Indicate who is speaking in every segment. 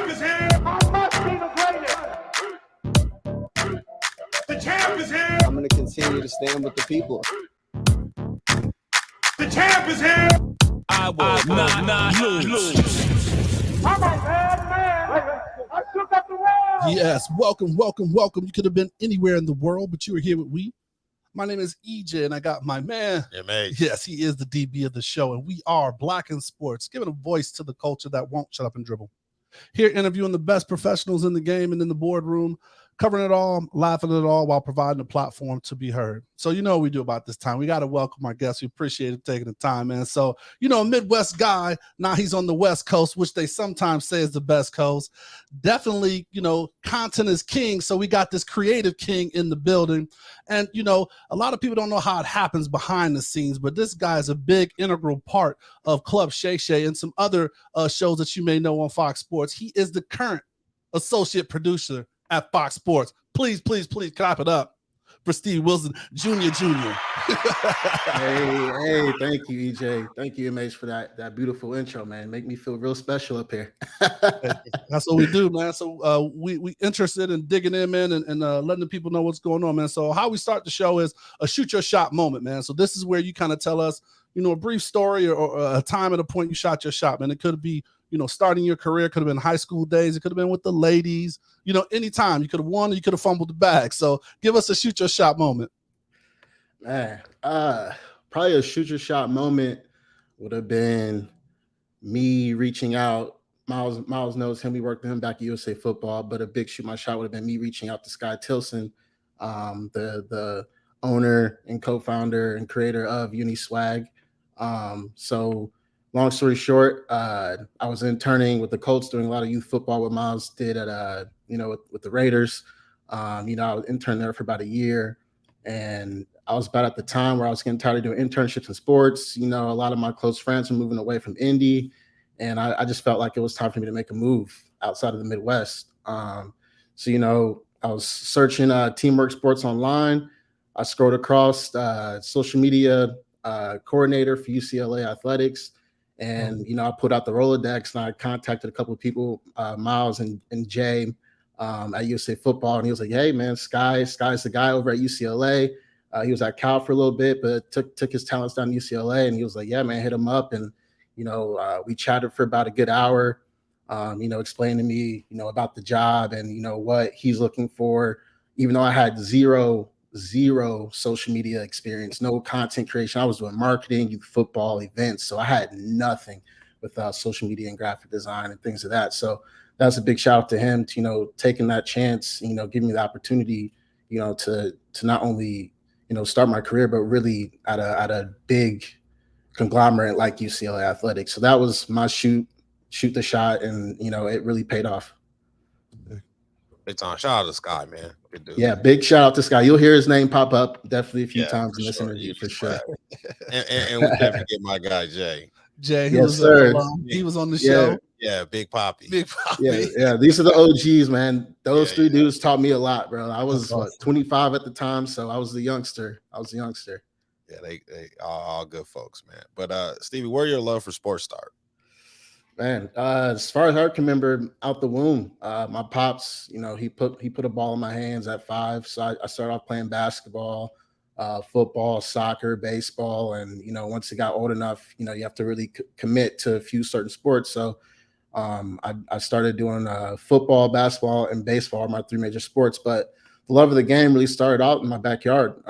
Speaker 1: champ is here. I must be the greatest. The champ is here.
Speaker 2: I'm going to continue to stand with the people.
Speaker 1: The champ is here.
Speaker 3: I will not lose.
Speaker 1: I'm a bad man. I took up the world.
Speaker 4: Yes, welcome. You could have been anywhere in the world, but you were here with we. My name is EJ, and I got my man. Yes, he is the DB of the show, and we are Black in Sports, giving a voice to the culture that won't shut up and dribble. Here interviewing the best professionals in the game and in the boardroom, covering it all, laughing at it all, while providing a platform to be heard. So you know what we do about this time. We got to welcome our guests. We appreciate him taking the time, man. So, you know, a Midwest guy, now he's on the West Coast, which they sometimes say is the best coast. Definitely, you know, content is king. So we got this creative king in the building. And, you know, a lot of people don't know how it happens behind the scenes, but this guy is a big integral part of Club Shay Shay and some other shows that you may know on Fox Sports. He is the current associate producer at Fox Sports. Please clap it up for Stevie Wilson Jr.
Speaker 5: Hey, thank you, EJ. Thank you, MH, for that beautiful intro, man. Make me feel real special up here.
Speaker 4: That's what we do, man. So we interested in digging in, man, and letting the people know what's going on, man. So how we start the show is a shoot your shot moment, man. So this is where you kind of tell us, you know, a brief story or a time at a point you shot your shot, man. It could be, you know, starting your career, could have been high school days. It could have been with the ladies, you know, anytime. You could have won or you could have fumbled the bag. So give us a shoot your shot moment.
Speaker 5: Man, probably a shoot your shot moment would have been me reaching out. Miles knows him. We worked with him back at USA Football, but a big shoot my shot would have been me reaching out to Sky Tilson, the owner and co-founder and creator of Uniswag. So long story short, I was interning with the Colts, doing a lot of youth football. What Miles did at, with the Raiders. I was intern there for about a year, and I was about at the time where I was getting tired of doing internships in sports. You know, a lot of my close friends were moving away from Indy, and I just felt like it was time for me to make a move outside of the Midwest. So, I was searching Teamwork Sports online. I scrolled across social media coordinator for UCLA athletics. And, I put out the Rolodex and I contacted a couple of people, Miles and Jay at USA Football. And he was like, hey, man, Sky's the guy over at UCLA. He was at Cal for a little bit, but took his talents down to UCLA. And he was like, yeah, man, hit him up. And, we chatted for about a good hour, explaining to me, about the job and, what he's looking for, even though I had zero social media experience, no content creation. I was doing marketing, youth football, events. So I had nothing with social media and graphic design and things of that. So that's a big shout out to him to, taking that chance, giving me the opportunity, to not only, start my career, but really at a big conglomerate like UCLA athletics. So that was my shoot the shot. And, it really paid off.
Speaker 3: It's on. Shout out to Sky, man. Good dude.
Speaker 5: Yeah, big shout out to Sky. You'll hear his name pop up definitely a few times in this interview for sure.
Speaker 3: and we can't forget my guy Jay.
Speaker 4: Jay,
Speaker 5: he was
Speaker 4: on the show.
Speaker 3: Yeah, Big Poppy.
Speaker 5: Yeah. These are the OGs, man. Those three dudes taught me a lot, bro. I was 25 at the time, so I was the youngster.
Speaker 3: Yeah, they all good folks, man. But Stevie, where your love for sports start?
Speaker 5: Man, as far as I can remember, out the womb, my pops, he put a ball in my hands at 5. So I started off playing basketball, football, soccer, baseball, and once it got old enough, you have to really commit to a few certain sports. So I started doing football, basketball, and baseball, my 3 major sports. But the love of the game really started out in my backyard.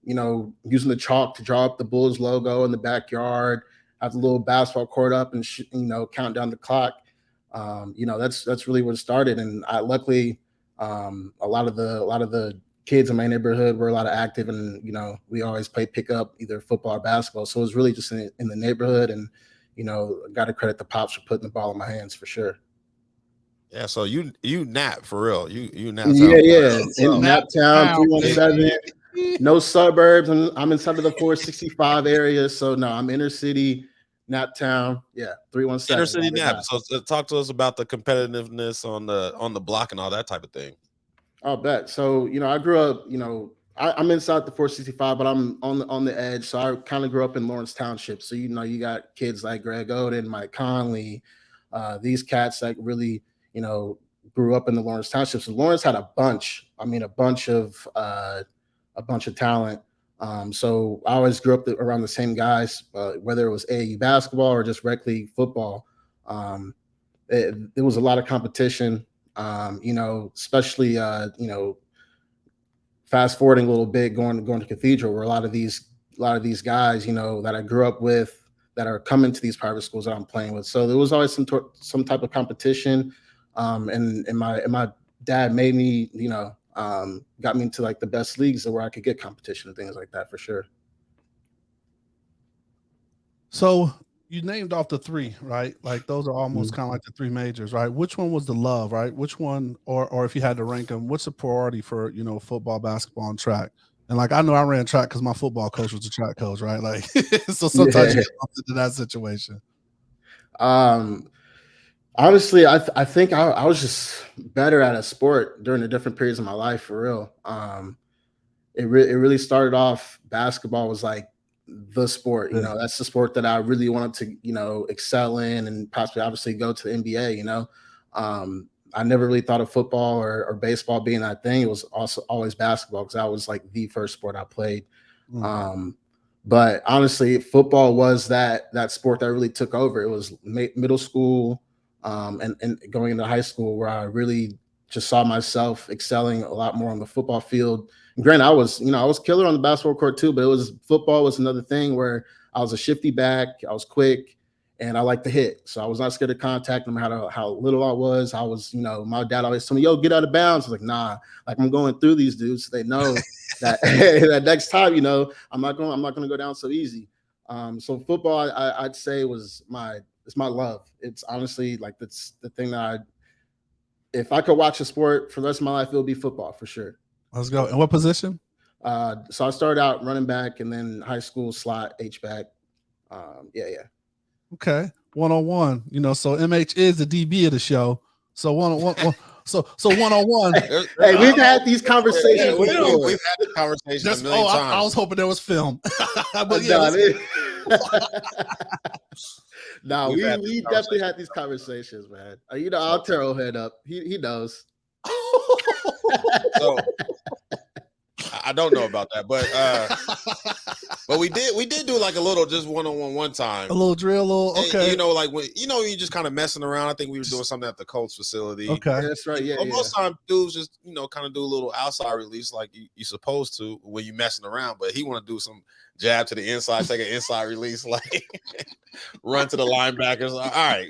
Speaker 5: Using the chalk to draw up the Bulls logo in the backyard. Have the little basketball court up and count down the clock. That's really what it started. And I luckily a lot of the kids in my neighborhood were a lot of active, and we always play pickup, either football or basketball. So it was really just in the neighborhood, and got to credit the pops for putting the ball in my hands for sure.
Speaker 3: Yeah, so you nap for real. You nap.
Speaker 5: Yeah. In Naptown, 317. No suburbs. I'm inside of the 465 area. So no, I'm inner city, Naptown. Yeah, 317.
Speaker 3: Inner city nap. So talk to us about the competitiveness on the block and all that type of thing.
Speaker 5: I'll bet. So I grew up. I'm inside the 465, but I'm on the edge. So I kind of grew up in Lawrence Township. So you got kids like Greg Oden, Mike Conley, these cats that really grew up in the Lawrence Township. So Lawrence had a bunch of talent. So I always grew up around the same guys, whether it was AAU basketball or just rec league football. There was a lot of competition, especially, fast forwarding a little bit, going to Cathedral, where a lot of these guys, that I grew up with, that are coming to these private schools that I'm playing with. So there was always some type of competition. And my dad made me, got me into like the best leagues where I could get competition and things like that, for sure.
Speaker 4: So you named off the three, right? Like those are almost kind of like the three majors, right? Which one was the love, right? Which one, or if you had to rank them, what's the priority for, football, basketball, and track? And like, I know I ran track because my football coach was a track coach, right? Like, so sometimes you get into that situation.
Speaker 5: Honestly, I think I was just better at a sport during the different periods of my life, for real. It really started off, basketball was like the sport, that's the sport that I really wanted to, excel in and possibly obviously go to the NBA, I never really thought of football or baseball being that thing. It was also always basketball because that was like the first sport I played. But honestly, football was that sport that really took over. It was middle school and going into high school where I really just saw myself excelling a lot more on the football field. And granted, I was killer on the basketball court too, but football was another thing where I was a shifty back, I was quick, and I like to hit. So I was not scared of contact, no matter how little I was. I was, my dad always told me, yo, get out of bounds. I was like, nah, like I'm going through these dudes so they know that that next time, I'm not gonna go down so easy. So football, I'd say it's my love. It's honestly like that's the thing that if I could watch a sport for the rest of my life, it would be football for sure.
Speaker 4: Let's go. And what position?
Speaker 5: So I started out running back, and then high school slot H-back. Yeah.
Speaker 4: Okay. 1-on-1. So MH is the DB of the show. So 1-on-1. So 1-on-1.
Speaker 5: Hey, we've had these conversations.
Speaker 3: We've had the conversation a million times.
Speaker 4: I was hoping there was film. But
Speaker 5: no, we definitely had these conversations, man. I'll tear old head up. He knows.
Speaker 3: So I don't know about that, but we did do like a little just 1-on-1 one time,
Speaker 4: a little drill, okay.
Speaker 3: Like when you just kind of messing around. I think we were doing something at the Colts facility.
Speaker 5: Okay, yeah, that's right. Yeah,
Speaker 3: most times dudes just kind of do a little outside release like you're supposed to when you messing around. But he want to do some jab to the inside, take an inside release, like run to the linebackers. All right,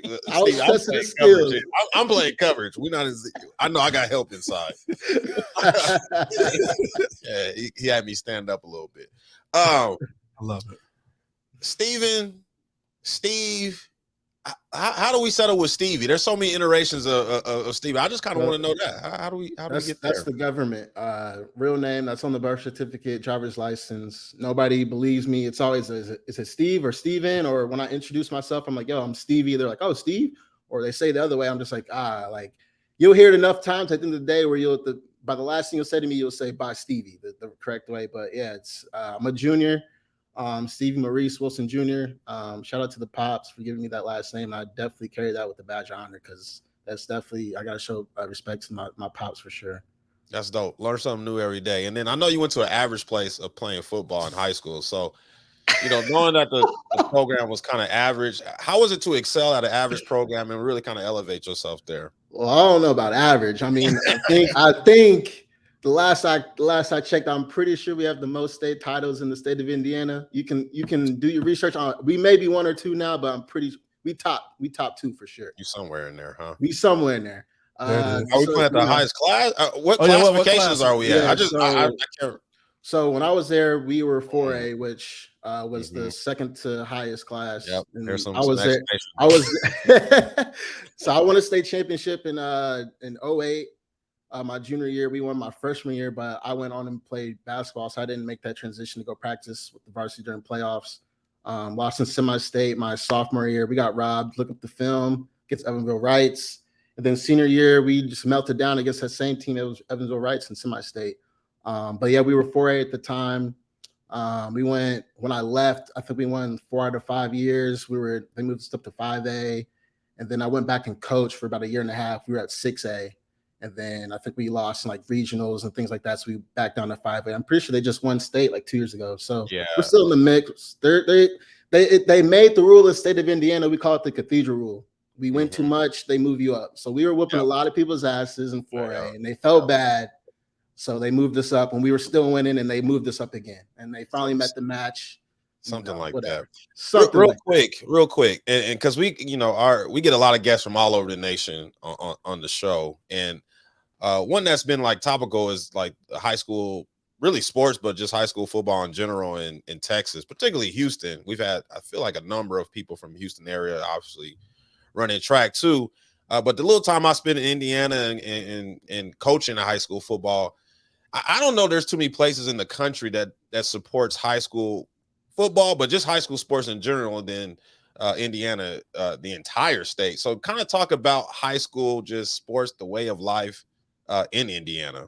Speaker 3: Steve, I'm playing coverage. We're not as I know I got help inside. Yeah, he had me stand up a little bit.
Speaker 4: I love it.
Speaker 3: Steve, how do we settle with Stevie? There's so many iterations of Stevie. I just kind of want to know that. How do we get there?
Speaker 5: That's the government. Real name, that's on the birth certificate, driver's license. Nobody believes me. It's always, is it Steve or Steven? Or when I introduce myself, I'm like, yo, I'm Stevie. They're like, oh, Steve? Or they say the other way. I'm just like, like you'll hear it enough times at the end of the day where by the last thing you'll say to me, you'll say bye Stevie, the correct way. But yeah, it's I'm a junior. Stevie Maurice Wilson Jr. Shout out to the Pops for giving me that last name. I definitely carry that with the badge of honor because that's definitely, I got to show respect to my Pops for sure.
Speaker 3: That's dope. Learn something new every day. And then I know you went to an average place of playing football in high school. So, knowing that the program was kind of average, how was it to excel at an average program and really kind of elevate yourself there?
Speaker 5: Well, I don't know about average. I mean, I think the last I checked, I'm pretty sure we have the most state titles in the state of Indiana. You can do your research on. We may be 1 or 2 now, but I'm pretty. We top 2 for sure.
Speaker 3: You somewhere in there, huh?
Speaker 5: We somewhere in there.
Speaker 3: Are we playing at the highest class? What classifications are we at? I can't.
Speaker 5: So when I was there, we were 4A, which was the second to highest class.
Speaker 3: Yep.
Speaker 5: I was there. So I won a state championship in 08. My junior year, we won my freshman year, but I went on and played basketball, so I didn't make that transition to go practice with the varsity during playoffs. Lost in semi-state my sophomore year. We got robbed. Look up the film against Evansville Rights. And then senior year, we just melted down against that same team. It was Evansville Rights in semi-state. But yeah, we were 4A at the time. When I left, I think we won 4 out of 5 years. They moved us up to 5A. And then I went back and coached for about a year and a half. We were at 6A. And then I think we lost in like regionals and things like that. So we back down to 5A. I'm pretty sure they just won state like 2 years ago. So we're still in the mix. They made the rule of the state of Indiana. We call it the cathedral rule. We win too much, they move you up. So we were whooping a lot of people's asses in 4A, and they felt bad. So they moved us up, and we were still winning, and they moved us up again. And they finally met the match.
Speaker 3: Something like that.
Speaker 5: Something
Speaker 3: real quick. And because we get a lot of guests from all over the nation on the show. And one that's been like topical is like high school, really sports, but just high school football in general in Texas, particularly Houston. We've had, I feel like, a number of people from Houston area, obviously running track too. But the little time I spent in Indiana and coaching high school football, I don't know there's too many places in the country that supports high school football, but just high school sports in general, and then Indiana, the entire state. So kind of talk about high school, just sports, the way of life in Indiana.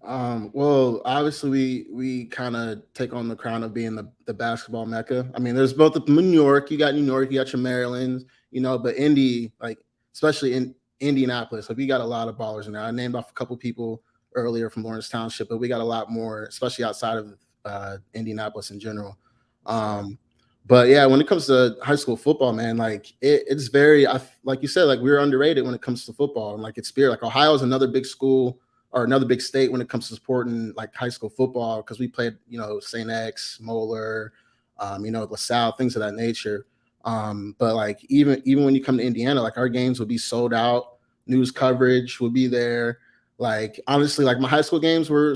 Speaker 5: Well, obviously we kind of take on the crown of being the basketball mecca. I mean, there's both New York, you got your Maryland, but Indy, like especially in Indianapolis, like we got a lot of ballers in there. I named off a couple people earlier from Lawrence Township, but we got a lot more, especially outside of Indianapolis in general. But yeah, when it comes to high school football, man, like it's very, like you said, like we're underrated when it comes to football, and like it's spirit. Like Ohio is another big school or another big state when it comes to supporting like high school football, because we played, St. X, Moeller, LaSalle, things of that nature. But like even when you come to Indiana, like our games would be sold out, news coverage would be there. Like honestly, like my high school games were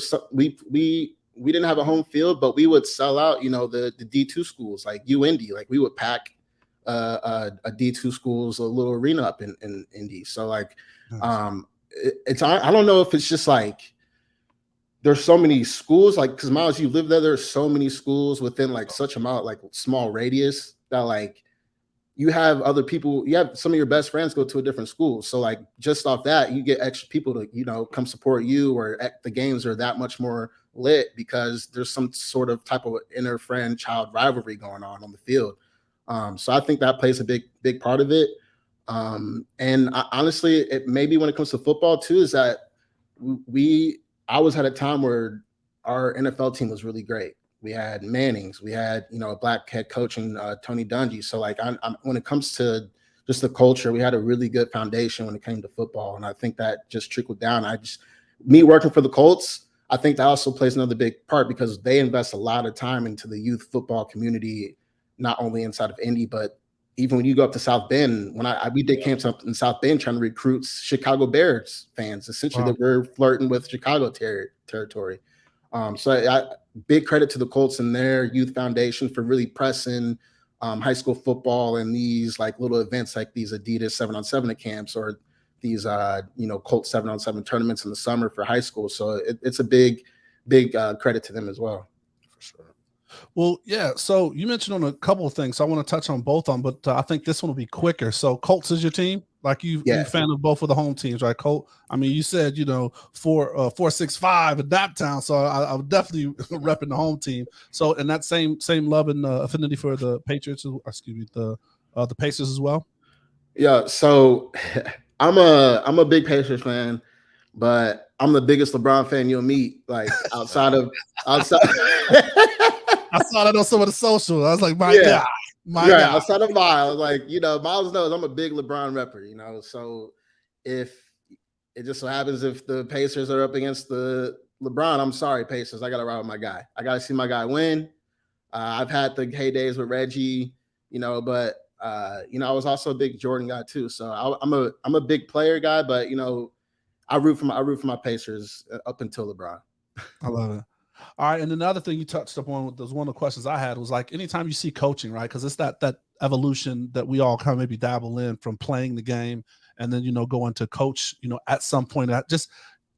Speaker 5: we didn't have a home field, but we would sell out, the D2 schools like UIndy. Like we would pack a D2 schools, a little arena up in Indy. So like I don't know if it's just like there's so many schools, like because Miles, you live there, there's so many schools within like such amount, like small radius, that like you have other people, you have some of your best friends go to a different school. So like just off that, you get extra people to, come support you, or the games are that much more lit because there's some sort of type of inner friend child rivalry going on the field. So I think that plays a big part of it. And honestly, it maybe when it comes to football too, is that I was at a time where our NFL team was really great. We had Mannings, we had, a black head coach in Tony Dungy. So like I'm when it comes to just the culture, we had a really good foundation when it came to football. And I think that just trickled down. Me working for the Colts, I think that also plays another big part because they invest a lot of time into the youth football community, not only inside of Indy, but even when you go up to South Bend, when we did camps up in South Bend trying to recruit Chicago Bears fans, essentially that we're flirting with Chicago territory. So big credit to the Colts and their youth foundation for really pressing high school football and these like little events like these Adidas 7-on-7 camps or these Colts 7-on-7 tournaments in the summer for high school. So it's a big credit to them as well.
Speaker 3: For sure.
Speaker 4: Well, yeah. So you mentioned on a couple of things. So I want to touch on both of them, but I think this one will be quicker. So Colts is your team. Like you're a fan of both of the home teams, right, Colt? I mean, you said 465 at that town, so I would definitely repping the home team. So, and that same love and affinity for the Patriots, the Pacers as well.
Speaker 5: Yeah. So I'm a big Pacers fan, but I'm the biggest LeBron fan you'll meet. Like outside.
Speaker 4: I saw that on some of the social. I was like, my God.
Speaker 5: Outside of Miles, like, Miles knows I'm a big LeBron repper, so if it just so happens if the Pacers are up against the LeBron, I'm sorry, Pacers, I got to ride with my guy. I got to see my guy win. I've had the heydays with Reggie, but, I was also a big Jordan guy too. So I'm a big player guy, but, I root for my Pacers up until LeBron.
Speaker 4: I love it. All right, and another thing you touched upon was one of the questions I had was like anytime you see coaching, right? Because it's that evolution that we all kind of maybe dabble in from playing the game and then going to coach, at some point, just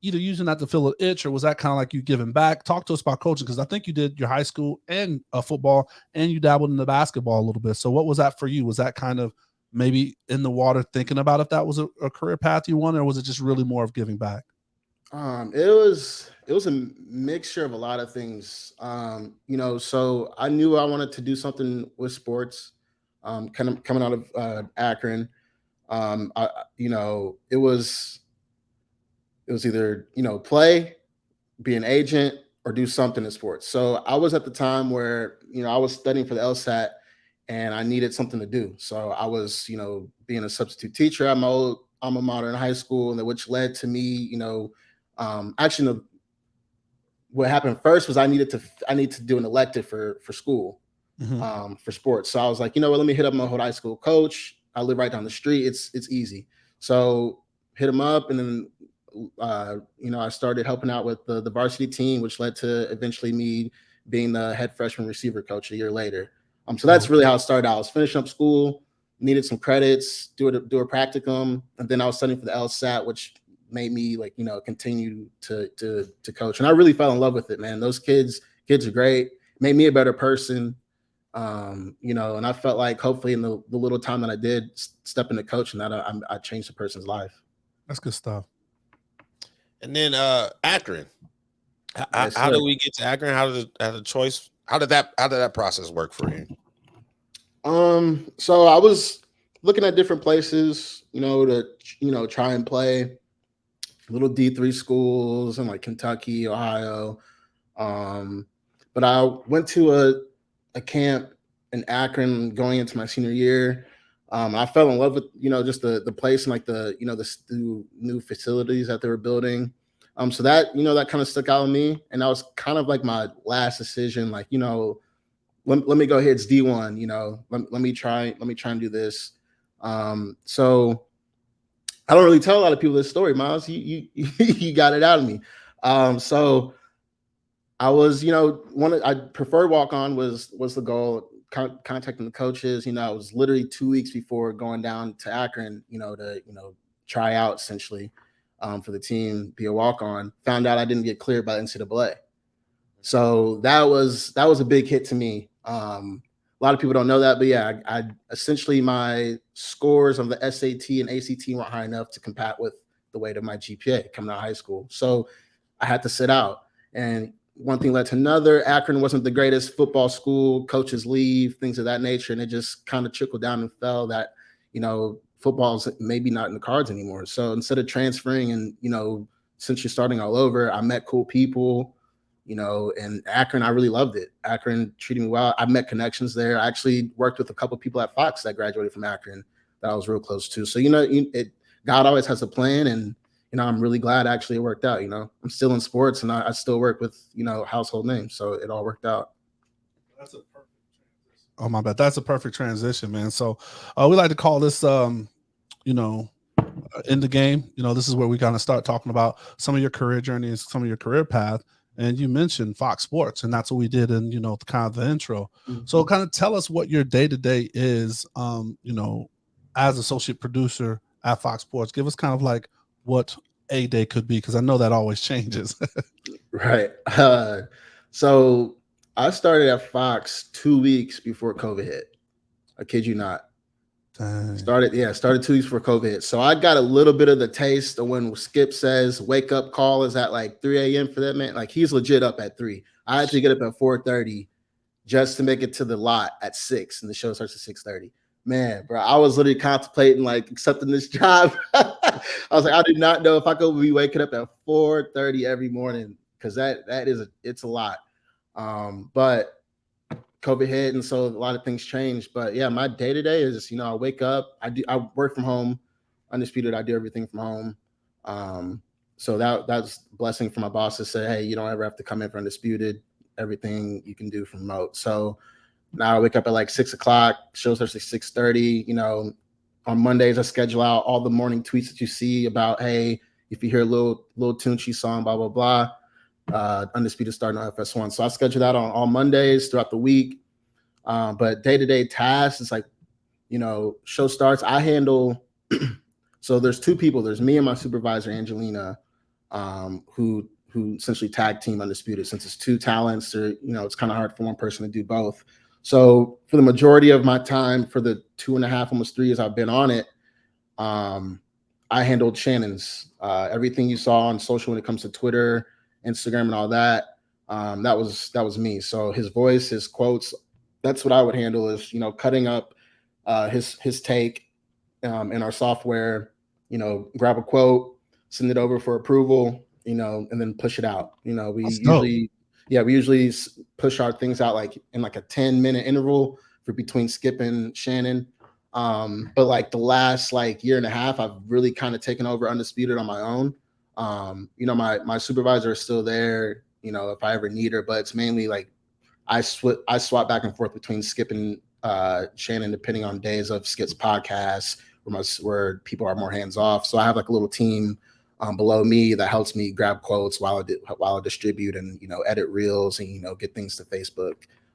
Speaker 4: either using that to fill an itch, or was that kind of like you giving back? Talk to us about coaching, because I think you did your high school and football, and you dabbled in the basketball a little bit. So what was that for you? Was that kind of maybe in the water thinking about if that was a career path you wanted, or was it just really more of giving back?
Speaker 5: It was a mixture of a lot of things. So I knew I wanted to do something with sports, kind of coming out of Akron. It was either, play, be an agent, or do something in sports. So I was at the time where, I was studying for the LSAT and I needed something to do. So I was, being a substitute teacher at my old alma mater in high school, and which led to me, actually, what happened first was I need to do an elective for school, for sports. So I was like, let me hit up my old high school coach. I live right down the street. It's easy. So hit him up, and then I started helping out with the varsity team, which led to eventually me being the head freshman receiver coach a year later. So that's really how it started out. I was finishing up school, needed some credits, do a practicum, and then I was studying for the LSAT, which made me continue to coach. And I really fell in love with it, man. Those kids are great. Made me a better person. And I felt like hopefully in the little time that I did step into coaching, that I changed a person's life.
Speaker 4: That's good stuff.
Speaker 3: And then Akron. How did we get to Akron? How did that process work for you?
Speaker 5: So I was looking at different places, to try and play little D3 schools in like Kentucky, Ohio. But I went to a camp in Akron going into my senior year. I fell in love with, just the place and like the new facilities that they were building. So that, that kind of stuck out on me. And that was kind of like my last decision, like, let me go here. It's D1, let me try and do this. So I don't really tell a lot of people this story, Miles. You got it out of me. So I was, I preferred walk on was the goal. Contacting the coaches, I was literally 2 weeks before going down to Akron, to try out essentially for the team, be a walk on. Found out I didn't get cleared by NCAA, so that was a big hit to me. A lot of people don't know that, but yeah, I essentially my scores on the SAT and ACT weren't high enough to compete with the weight of my GPA coming out of high school, so I had to sit out. And one thing led to another. Akron wasn't the greatest football school. Coaches leave, things of that nature. And it just kind of trickled down and fell that, football's maybe not in the cards anymore. So instead of transferring and, since you're starting all over, I met cool people, and Akron, I really loved it. Akron treated me well. I met connections there. I actually worked with a couple of people at Fox that graduated from Akron that I was real close to. So, God always has a plan, and I'm really glad actually it worked out. I'm still in sports and I still work with, household names. So it all worked out.
Speaker 4: That's a perfect transition. Oh, my bad. That's a perfect transition, man. So we like to call this, in the game. This is where we kind of start talking about some of your career journeys, some of your career path. And you mentioned Fox Sports, and that's what we did in, kind of the intro. Mm-hmm. So kind of tell us what your day-to-day is, as associate producer at Fox Sports. Give us kind of like what a day could be, because I know that always changes.
Speaker 5: Right. So I started at Fox 2 weeks before COVID hit. I kid you not. Dang. Started 2 weeks before COVID hit. So I got a little bit of the taste of when Skip says wake up call is at like 3 a.m. for that man. Like, he's legit up at 3. I had to get up at 4:30 just to make it to the lot at 6, and the show starts at 6:30. Man, bro, I was literally contemplating like accepting this job. I was like, I did not know if I could be waking up at 4:30 every morning, because it's a lot. But COVID hit, and so a lot of things changed. But yeah, my day to day is, I wake up, I work from home, Undisputed. I do everything from home. So that's a blessing for my boss to say, hey, you don't ever have to come in for Undisputed. Everything you can do from remote. So now I wake up at like 6 o'clock. Show starts at 6:30. On Mondays I schedule out all the morning tweets that you see about, hey, if you hear a little Tunechi song, blah blah blah. Undisputed starting on FS1. So I schedule that on all Mondays throughout the week. But day-to-day tasks, it's like, show starts. I handle. So there's 2 people. There's me and my supervisor Angelina, who essentially tag team Undisputed. Since it's 2 talents, or it's kind of hard for one person to do both. So for the majority of my time, for the 2.5, almost 3 years I've been on it, I handled Shannon's everything you saw on social when it comes to Twitter, Instagram, and all that. That was me. So his voice, his quotes, that's what I would handle, is cutting up his take, in our software, grab a quote, send it over for approval, and then push it out. We usually push our things out like in like a 10-minute interval for between Skip and Shannon. But like the last like year and a half, I've really kind of taken over Undisputed on my own. My supervisor is still there, if I ever need her, but it's mainly like I swap back and forth between Skip and Shannon, depending on days of Skip's podcast where people are more hands off. So I have like a little team below me that helps me grab quotes while I distribute and edit reels and get things to Facebook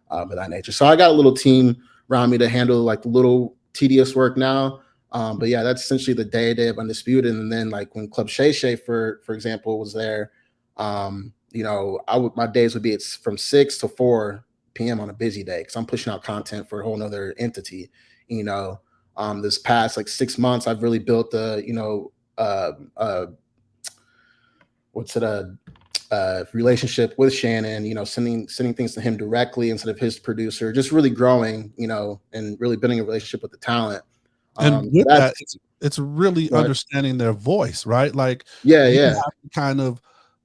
Speaker 5: of that nature. So I got a little team around me to handle like the little tedious work now. But yeah, that's essentially the day of Undisputed. And then like when Club Shay Shay, for example, was there, my days would be it's from 6 to 4 p.m. on a busy day because I'm pushing out content for a whole nother entity. This past like 6 months, I've really built a relationship with Shannon, sending things to him directly instead of his producer, just really growing, and really building a relationship with the talent.
Speaker 4: And with that, it's really understanding their voice, right? Like,
Speaker 5: you
Speaker 4: have to kind of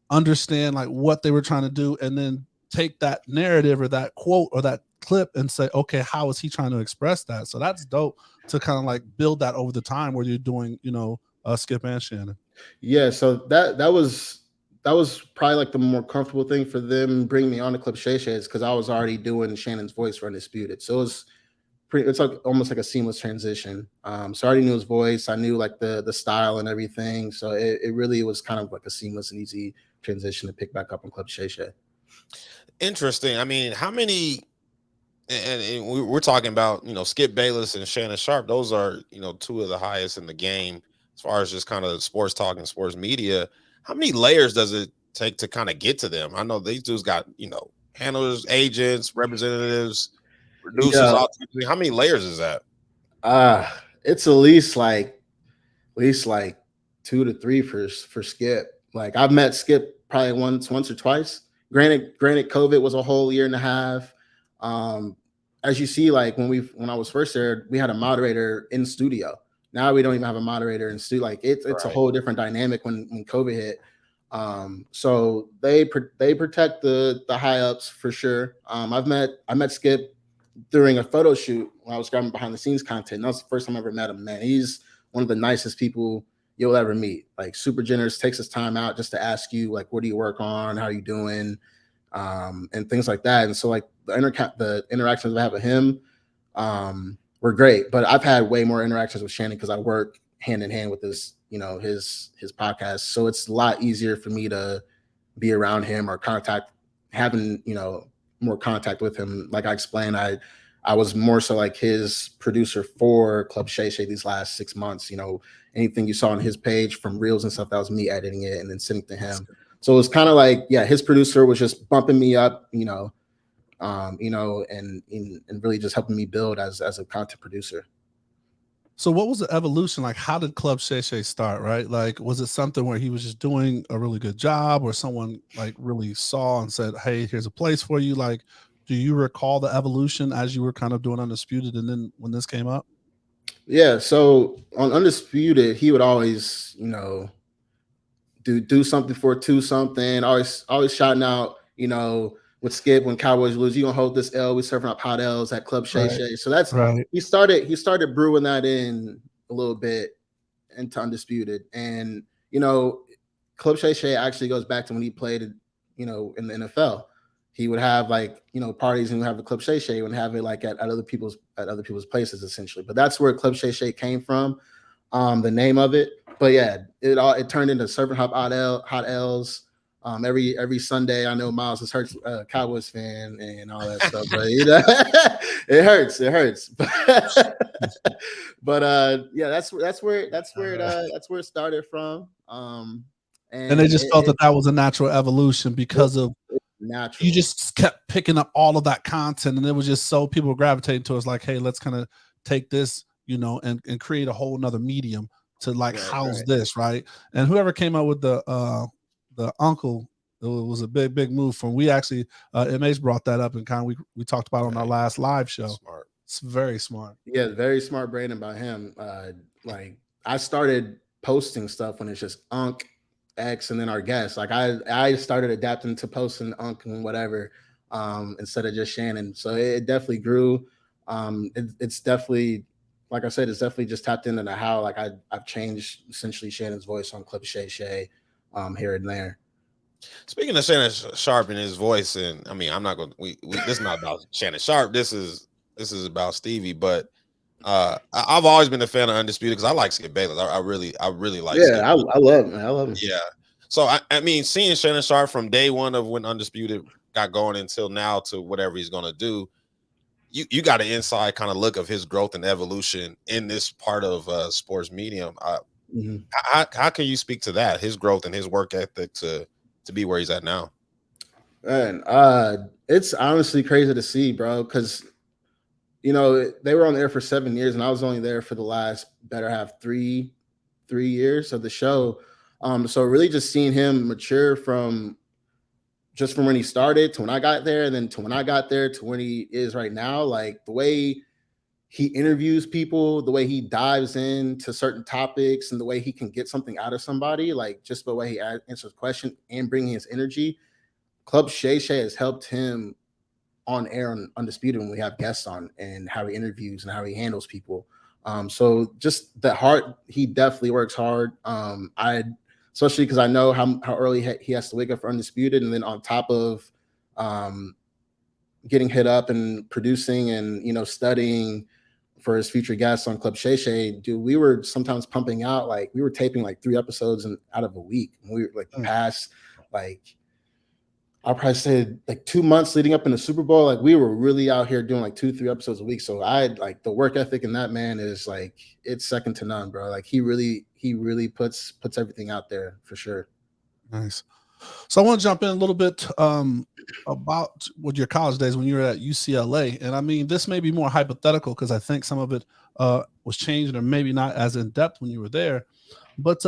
Speaker 4: understand like what they were trying to do, and then take that narrative or that quote or that clip and say, okay, how is he trying to express that? So that's dope to kind of like build that over the time where you're doing, Skip and Shannon.
Speaker 5: Yeah, so that was probably like the more comfortable thing for them bringing me on to Club Shay Shay, because I was already doing Shannon's voice for Undisputed. So it's like almost like a seamless transition. So I already knew his voice. I knew like the style and everything. So it really was kind of like a seamless and easy transition to pick back up on Club Shay Shay.
Speaker 3: Interesting. I mean, how many, and we're talking about, Skip Bayless and Shannon Sharpe. Those are, two of the highest in the game as far as just kind of sports talk and sports media. How many layers does it take to kind of get to them? I know these dudes got, handlers, agents, representatives, producers. How many layers is that?
Speaker 5: It's at least like 2 to 3 for Skip. Like I've met Skip probably once or twice. Granted, COVID was a whole year and a half. As you see, like when I was first there, we had a moderator in studio. Now we don't even have a moderator in studio. Like it's right. A whole different dynamic when COVID hit. So they protect the high ups for sure. I met Skip during a photo shoot when I was grabbing behind the scenes content. And that was the first time I ever met him. Man, he's one of the nicest people you'll ever meet. Like super generous, takes his time out just to ask you like, what do you work on? How are you doing? And things like that. And so like the interactions I have with him were great. But I've had way more interactions with Shannon because I work hand in hand with his podcast. So it's a lot easier for me to be around him or having more contact with him. Like I explained, I was more so like his producer for Club Shay Shay these last 6 months. Anything you saw on his page from reels and stuff, that was me editing it and then sending it to him. So it was kind of like, yeah, his producer was just bumping me up, and really just helping me build as a content producer.
Speaker 4: So what was the evolution? Like, how did Club Shay Shay start, right? Like, was it something where he was just doing a really good job, or someone like really saw and said, hey, here's a place for you? Like, do you recall the evolution as you were kind of doing Undisputed and then when this came up?
Speaker 5: Yeah, so on Undisputed, he would always, do something for 2 something, always shouting out, with Skip when Cowboys lose, you gonna hold this L. We serving up hot L's at Club Shay Shay. So that's right. He started brewing that in a little bit into Undisputed, and Club Shay Shay actually goes back to when he played, in the NFL. He would have like parties and would have the Club Shay Shay and have it like at other people's places essentially. But that's where Club Shay Shay came from, the name of it. But yeah, it turned into serving up hot L's. Every Sunday, I know Miles is a Cowboys fan and all that stuff, but it hurts. But yeah, that's where it started from.
Speaker 4: And they just felt that was a natural evolution because of natural. You just kept picking up all of that content, and it was just so people were gravitating to us. Like, hey, let's kind of take this, and create a whole nother medium to like house this, right? And whoever came up with the uncle, it was a big move from. We actually MH brought that up and kind of we talked about it on our last live show.
Speaker 3: Smart.
Speaker 4: It's very smart.
Speaker 5: Yeah, very smart branding by him. like I started posting stuff when it's just Unc, X, and then our guests. Like I started adapting to posting Unc and whatever instead of just Shannon. So it definitely grew. It's definitely, like I said, it's definitely just tapped into how like I've changed essentially Shannon's voice on Club Shay Shay here and there.
Speaker 3: Speaking of Shannon Sharpe and his voice, and I mean, I'm not going. This is not about Shannon Sharpe. This is about Stevie. But I've always been a fan of Undisputed because I like Skip Bayless. I really like.
Speaker 5: Yeah,
Speaker 3: Skip.
Speaker 5: I love him. I love him.
Speaker 3: Yeah. So I mean, seeing Shannon Sharpe from day one of when Undisputed got going until now to whatever he's going to do, you got an inside kind of look of his growth and evolution in this part of sports medium. How can you speak to that, his growth and his work ethic to be where he's at now?
Speaker 5: Man, it's honestly crazy to see, bro, because you know they were on the air for 7 years and I was only there for the last better half three years of the show. So really just seeing him mature from when he started to when I got there, and then to when I got there to when he is right now, like the way he interviews people, the way he dives into certain topics, and the way he can get something out of somebody, like just the way he answers questions and bringing his energy. Club Shay Shay has helped him on air on Undisputed when we have guests on, and how he interviews and how he handles people. So just the heart, he definitely works hard. Especially because I know how early he has to wake up for Undisputed, and then on top of getting hit up and producing and studying for his future guests on Club Shay Shay, dude, we were sometimes pumping out, like we were taping like 3 episodes out of a week. We were like the past, like I'll probably say like 2 months leading up in the Super Bowl, like we were really out here doing like 2-3 episodes a week. So I like the work ethic in that man is like, it's second to none, bro. Like he really puts everything out there for sure.
Speaker 4: Nice. So I want to jump in a little bit about with your college days when you were at UCLA. And I mean, this may be more hypothetical because I think some of it was changed or maybe not as in depth when you were there. But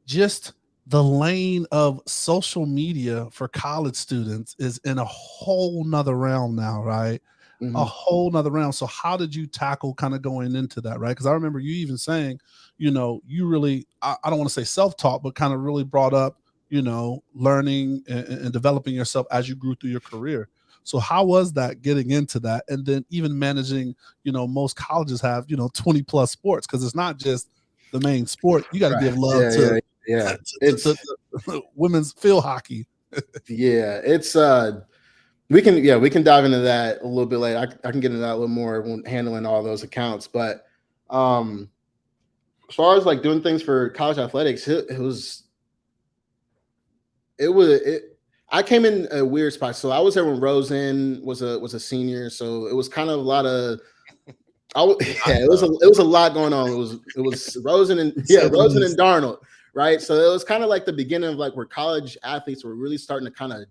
Speaker 4: just the lane of social media for college students is in a whole nother realm now, right? Mm-hmm. A whole nother realm. So how did you tackle kind of going into that, right? Because I remember you even saying, you really, I don't want to say self-taught, but kind of really brought up, learning and developing yourself as you grew through your career. So how was that getting into that? And then even managing, most colleges have, 20 plus sports, because it's not just the main sport. You got to give love to it's women's field hockey.
Speaker 5: Yeah, it's we can dive into that a little bit later. I can get into that a little more when handling all those accounts. But as far as like doing things for college athletics, I came in a weird spot. So I was there when Rosen was a senior. So it was kind of a lot of it was a lot going on. It was Rosen and Rosen and Darnold, right? So it was kind of like the beginning of like where college athletes were really starting to kind of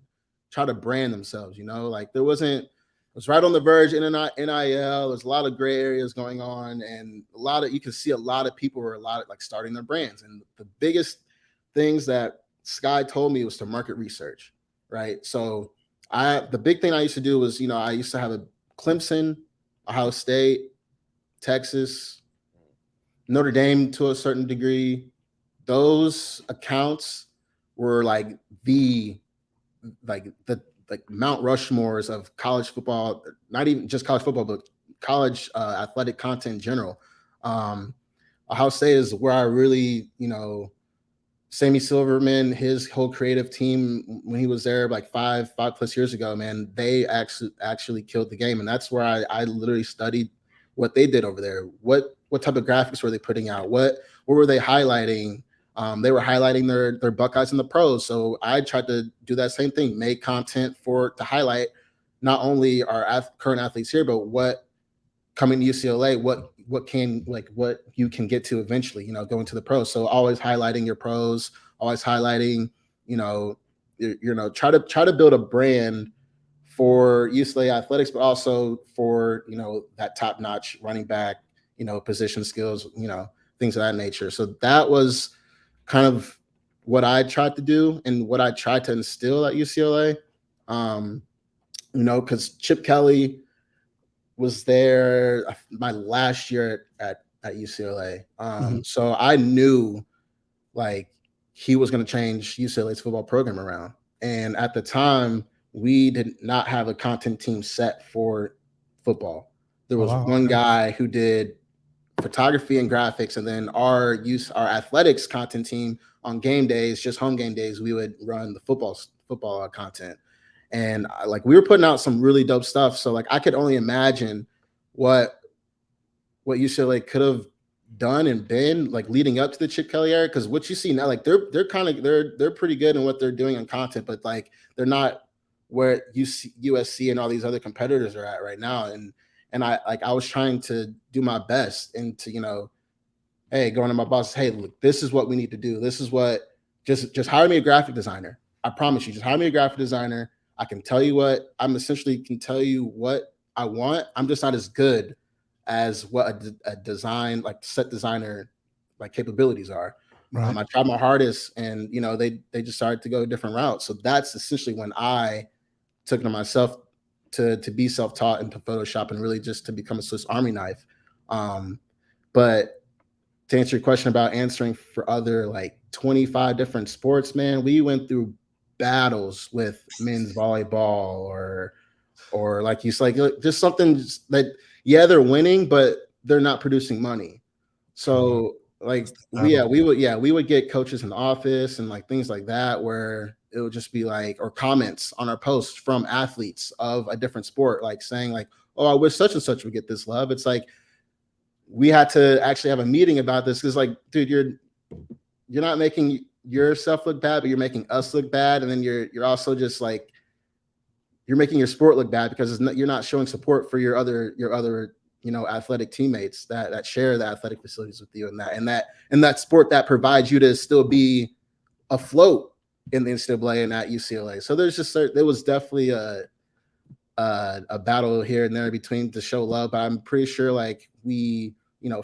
Speaker 5: try to brand themselves, like it was right on the verge in NIL. There's a lot of gray areas going on, and you can see a lot of people were like starting their brands. And the biggest things that Sky told me was to market research, right? So the big thing I used to do was, I used to have a Clemson, Ohio State, Texas, Notre Dame to a certain degree. Those accounts were like the Mount Rushmores of college football, not even just college football, but college athletic content in general. Ohio State is where I really, Sammy Silverman, his whole creative team, when he was there like five plus years ago, man, they actually killed the game. And that's where I literally studied what they did over there. What type of graphics were they putting out? What were they highlighting? They were highlighting their Buckeyes in the pros. So I tried to do that same thing, make content to highlight not only our current athletes here, but what coming to UCLA, what you can get to eventually, going to the pros. So always highlighting your pros, always highlighting, try to build a brand for UCLA athletics, but also for, that top-notch running back, position skills, things of that nature. So that was kind of what I tried to do and what I tried to instill at UCLA. Because Chip Kelly was there my last year at at UCLA. So I knew like he was going to change UCLA's football program around. And at the time, we did not have a content team set for football. There was one guy who did photography and graphics, and then our athletics content team on game days, just home game days, we would run the football content. And like we were putting out some really dope stuff. So like I could only imagine what UCLA could have done and been like leading up to the Chip Kelly era, because what you see now, like they're pretty good in what they're doing on content, but like they're not where USC and all these other competitors are at right now. And I was trying to do my best and to, you know, hey, going to my boss, hey, look, this is what we need to do. This is what just hire me a graphic designer. I promise you, just hire me a graphic designer. I can tell you what can tell you what I want. I'm just not as good as what a design, like set designer, like capabilities are.
Speaker 4: Right.
Speaker 5: I tried my hardest, and you know they just started to go a different route. So that's essentially when I took it on myself to be self-taught into Photoshop and really just to become a Swiss Army knife. But to answer your question about answering for other like 25 different sports, man, we went through battles with men's volleyball or like you said, like just something that, yeah, they're winning, but they're not producing money. So like we would get coaches in the office and like things like that where it would just be like, or comments on our posts from athletes of a different sport, like saying like, oh, I wish such and such would get this love. It's like we had to actually have a meeting about this because like, dude, you're not making yourself look bad, but you're making us look bad, and then you're also just like you're making your sport look bad because you're not showing support for your other you know athletic teammates that share the athletic facilities with you, and that sport that provides you to still be afloat in the NCAA and at UCLA. So there was definitely a battle here and there between to show love, but I'm pretty sure like we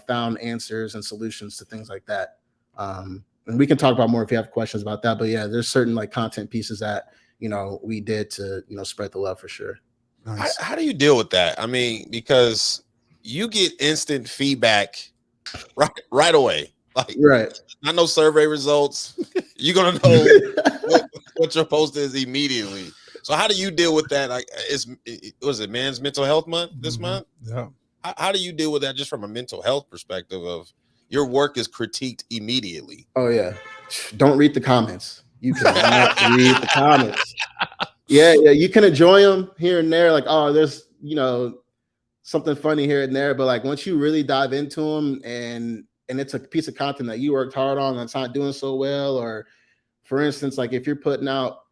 Speaker 5: found answers and solutions to things like that. And we can talk about more if you have questions about that. But yeah, there's certain like content pieces that we did to spread the love for sure.
Speaker 3: Nice. How do you deal with that? I mean, because you get instant feedback right away. Like,
Speaker 5: right.
Speaker 3: Not no survey results. You're gonna know what your post is immediately. So how do you deal with that? Like, was it Men's Mental Health Month this month?
Speaker 4: Yeah.
Speaker 3: How do you deal with that just from a mental health perspective of your work is critiqued immediately?
Speaker 5: Oh yeah. Don't read the comments. You cannot read the comments. Yeah, you can enjoy them here and there. Like, oh, there's something funny here and there, but like once you really dive into them and it's a piece of content that you worked hard on that's not doing so well, or for instance, like if you're putting out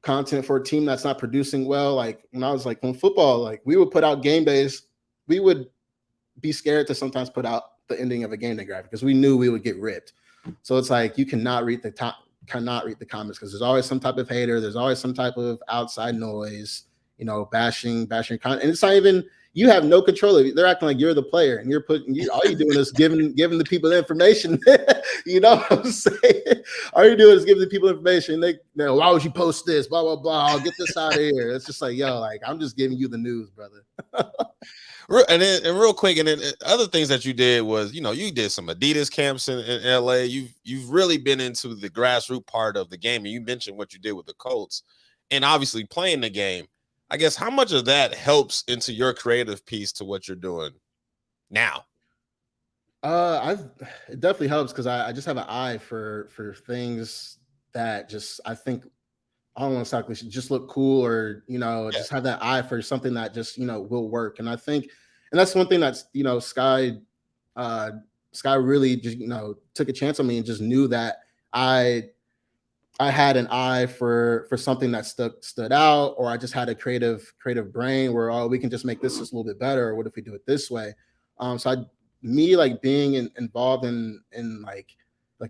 Speaker 5: content for a team that's not producing well, like when I was like on football, like we would put out game days, we would be scared to sometimes put out the ending of a game day graphic because we knew we would get ripped. So it's like you cannot read the comments because there's always some type of hater, there's always some type of outside noise, bashing content, and it's not even. You have no control of it. They're acting like you're the player, and all you're doing is giving the people the information. You know what I'm saying? All you're doing is giving the people information. They why would you post this? Blah blah blah. I'll get this out of here. It's just like, yo, like I'm just giving you the news, brother.
Speaker 3: And real quick, and then other things that you did was, you did some Adidas camps in LA. You've really been into the grassroots part of the game, and you mentioned what you did with the Colts, and obviously playing the game. I guess how much of that helps into your creative piece to what you're doing now?
Speaker 5: It definitely helps because I just have an eye for things that just I think I don't want to say just look cool or just have that eye for something that just will work. And I think that's one thing that's Sky really just took a chance on me and just knew that I had an eye for something that stood out, or I just had a creative brain where we can just make this just a little bit better, or what if we do it this way? So being involved in like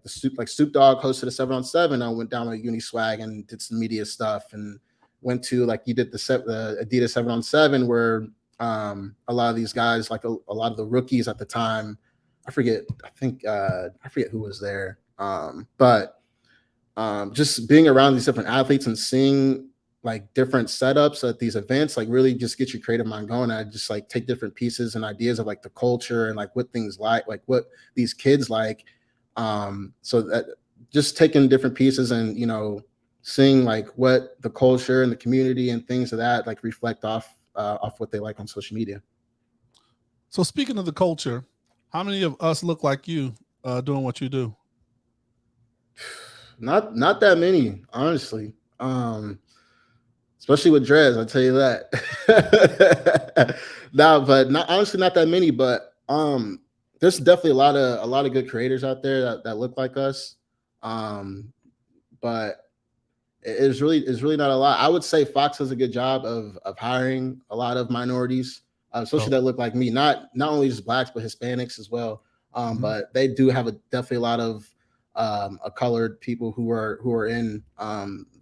Speaker 5: the Soup Dog hosted a 7-on-7. I went down with Uniswag and did some media stuff, and went to like you did the Adidas 7-on-7 where a lot of these guys, like a lot of the rookies at the time, I forget who was there, but just being around these different athletes and seeing like different setups at these events, like really just get your creative mind going. I just like take different pieces and ideas of like the culture and like what things like what these kids like. So that just taking different pieces and, you know, seeing like what the culture and the community and things of that like reflect off what they like on social media.
Speaker 4: So speaking of the culture, how many of us look like you doing what you do?
Speaker 5: Not that many, honestly. Especially with dreads, I'll tell you that. No, but honestly not that many. But there's definitely a lot of good creators out there that look like us. But it's really not a lot. I would say Fox does a good job of hiring a lot of minorities, especially that look like me. Not only just blacks, but Hispanics as well. But they do have definitely a lot of colored people who are in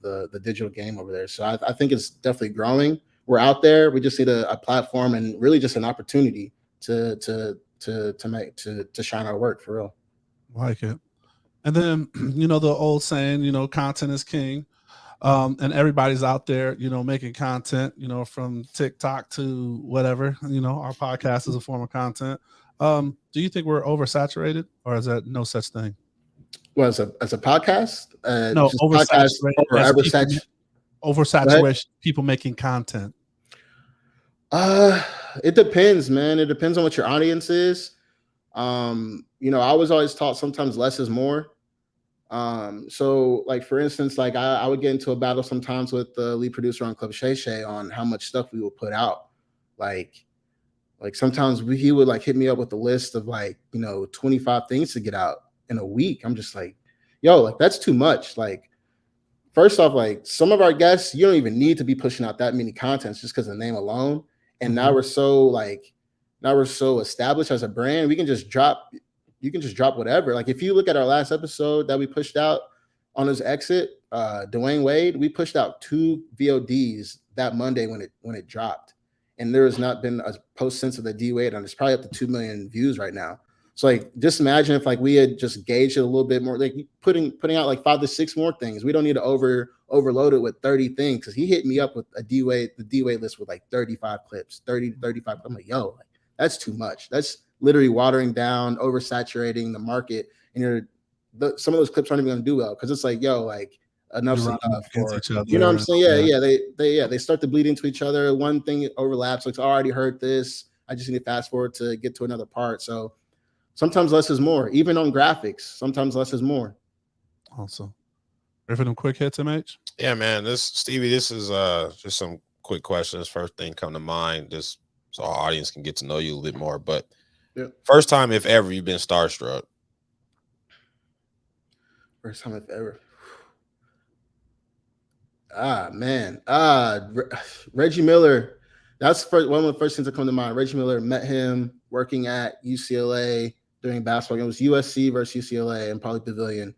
Speaker 5: the digital game over there. So I think it's definitely growing. We're out there. We just need a platform and really just an opportunity to shine our work for real.
Speaker 4: Like it. And then, you know, the old saying, you know, content is king. And everybody's out there, you know, making content, you know, from TikTok to whatever, you know, our podcast is a form of content. Do you think we're oversaturated, or is that no such thing?
Speaker 5: Well, as a podcast?
Speaker 4: No, oversaturation, people making content.
Speaker 5: It depends, man. It depends on what your audience is. You know, I was always taught sometimes less is more. So like for instance, like I would get into a battle sometimes with the lead producer on Club Shay Shay on how much stuff we would put out. Like sometimes he would like hit me up with a list of like, you know, 25 things to get out in a week. I'm just like, yo, like that's too much. Like, first off, like some of our guests, you don't even need to be pushing out that many contents just because of the name alone. And now we're so established as a brand, we can just drop. You can just drop whatever. Like if you look at our last episode that we pushed out on his exit, Dwayne Wade, we pushed out 2 VODs that Monday when it dropped, and there has not been a post since of the D Wade, and it's probably up to 2 million views right now. So like, just imagine if like we had just gauged it a little bit more, like putting out like 5 to 6 more things. We don't need to overload it with 30 things, because he hit me up with the D Wade list with like 35 clips, 30 to 35. I'm like, yo, like, that's too much. That's literally watering down, oversaturating the market, and some of those clips aren't even going to do well, because it's like, yo, like enough's enough for each other. You know what I'm saying? They start to bleed into each other. One thing overlaps. Like, I already heard this. I just need to fast forward to get to another part. So sometimes less is more. Even on graphics, sometimes less is more.
Speaker 4: Awesome. Ready for them quick hits, MH?
Speaker 3: Yeah, man. Stevie, this is just some quick questions. First thing come to mind, just so our audience can get to know you a little bit more. But first time, if ever, you've been starstruck.
Speaker 5: First time if ever. Man. Reggie Miller. That's one of the first things that come to mind. Reggie Miller, met him working at UCLA during basketball. It was USC versus UCLA in Poly Pavilion.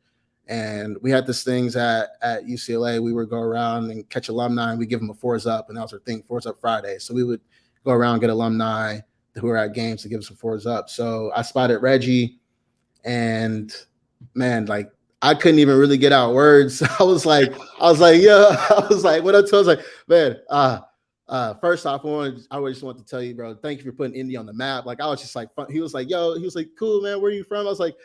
Speaker 5: And we had these things at UCLA. We would go around and catch alumni, and we give them a 4s up. And that was our thing, 4s up Friday. So we would go around and get alumni who are at games to give us some 4s up. So I spotted Reggie, and man, like I couldn't even really get out words. I was like, what I told, I was like, man, first off, I just want to tell you, bro, thank you for putting Indy on the map. Like, I was just like, he was like, cool, man, where are you from? I was like,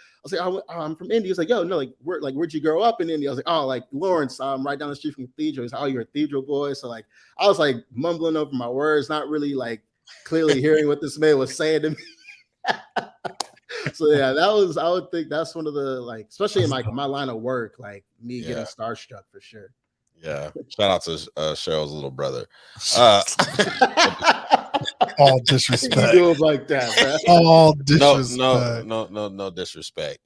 Speaker 5: I'm from Indy. He was like, yo, no, where'd you grow up in Indy? I was like, oh, like Lawrence, I'm right down the street from Cathedral. He's like, oh, you're a Cathedral boy. So like, I was like mumbling over my words, not really like clearly hearing what this man was saying to me. So yeah, I would think that's one of the, like, especially in like my line of work, like me getting starstruck for sure.
Speaker 3: Yeah. Shout out to Cheryl's little brother.
Speaker 4: All disrespect.
Speaker 5: You do it like that, bro.
Speaker 4: All disrespect.
Speaker 3: No disrespect.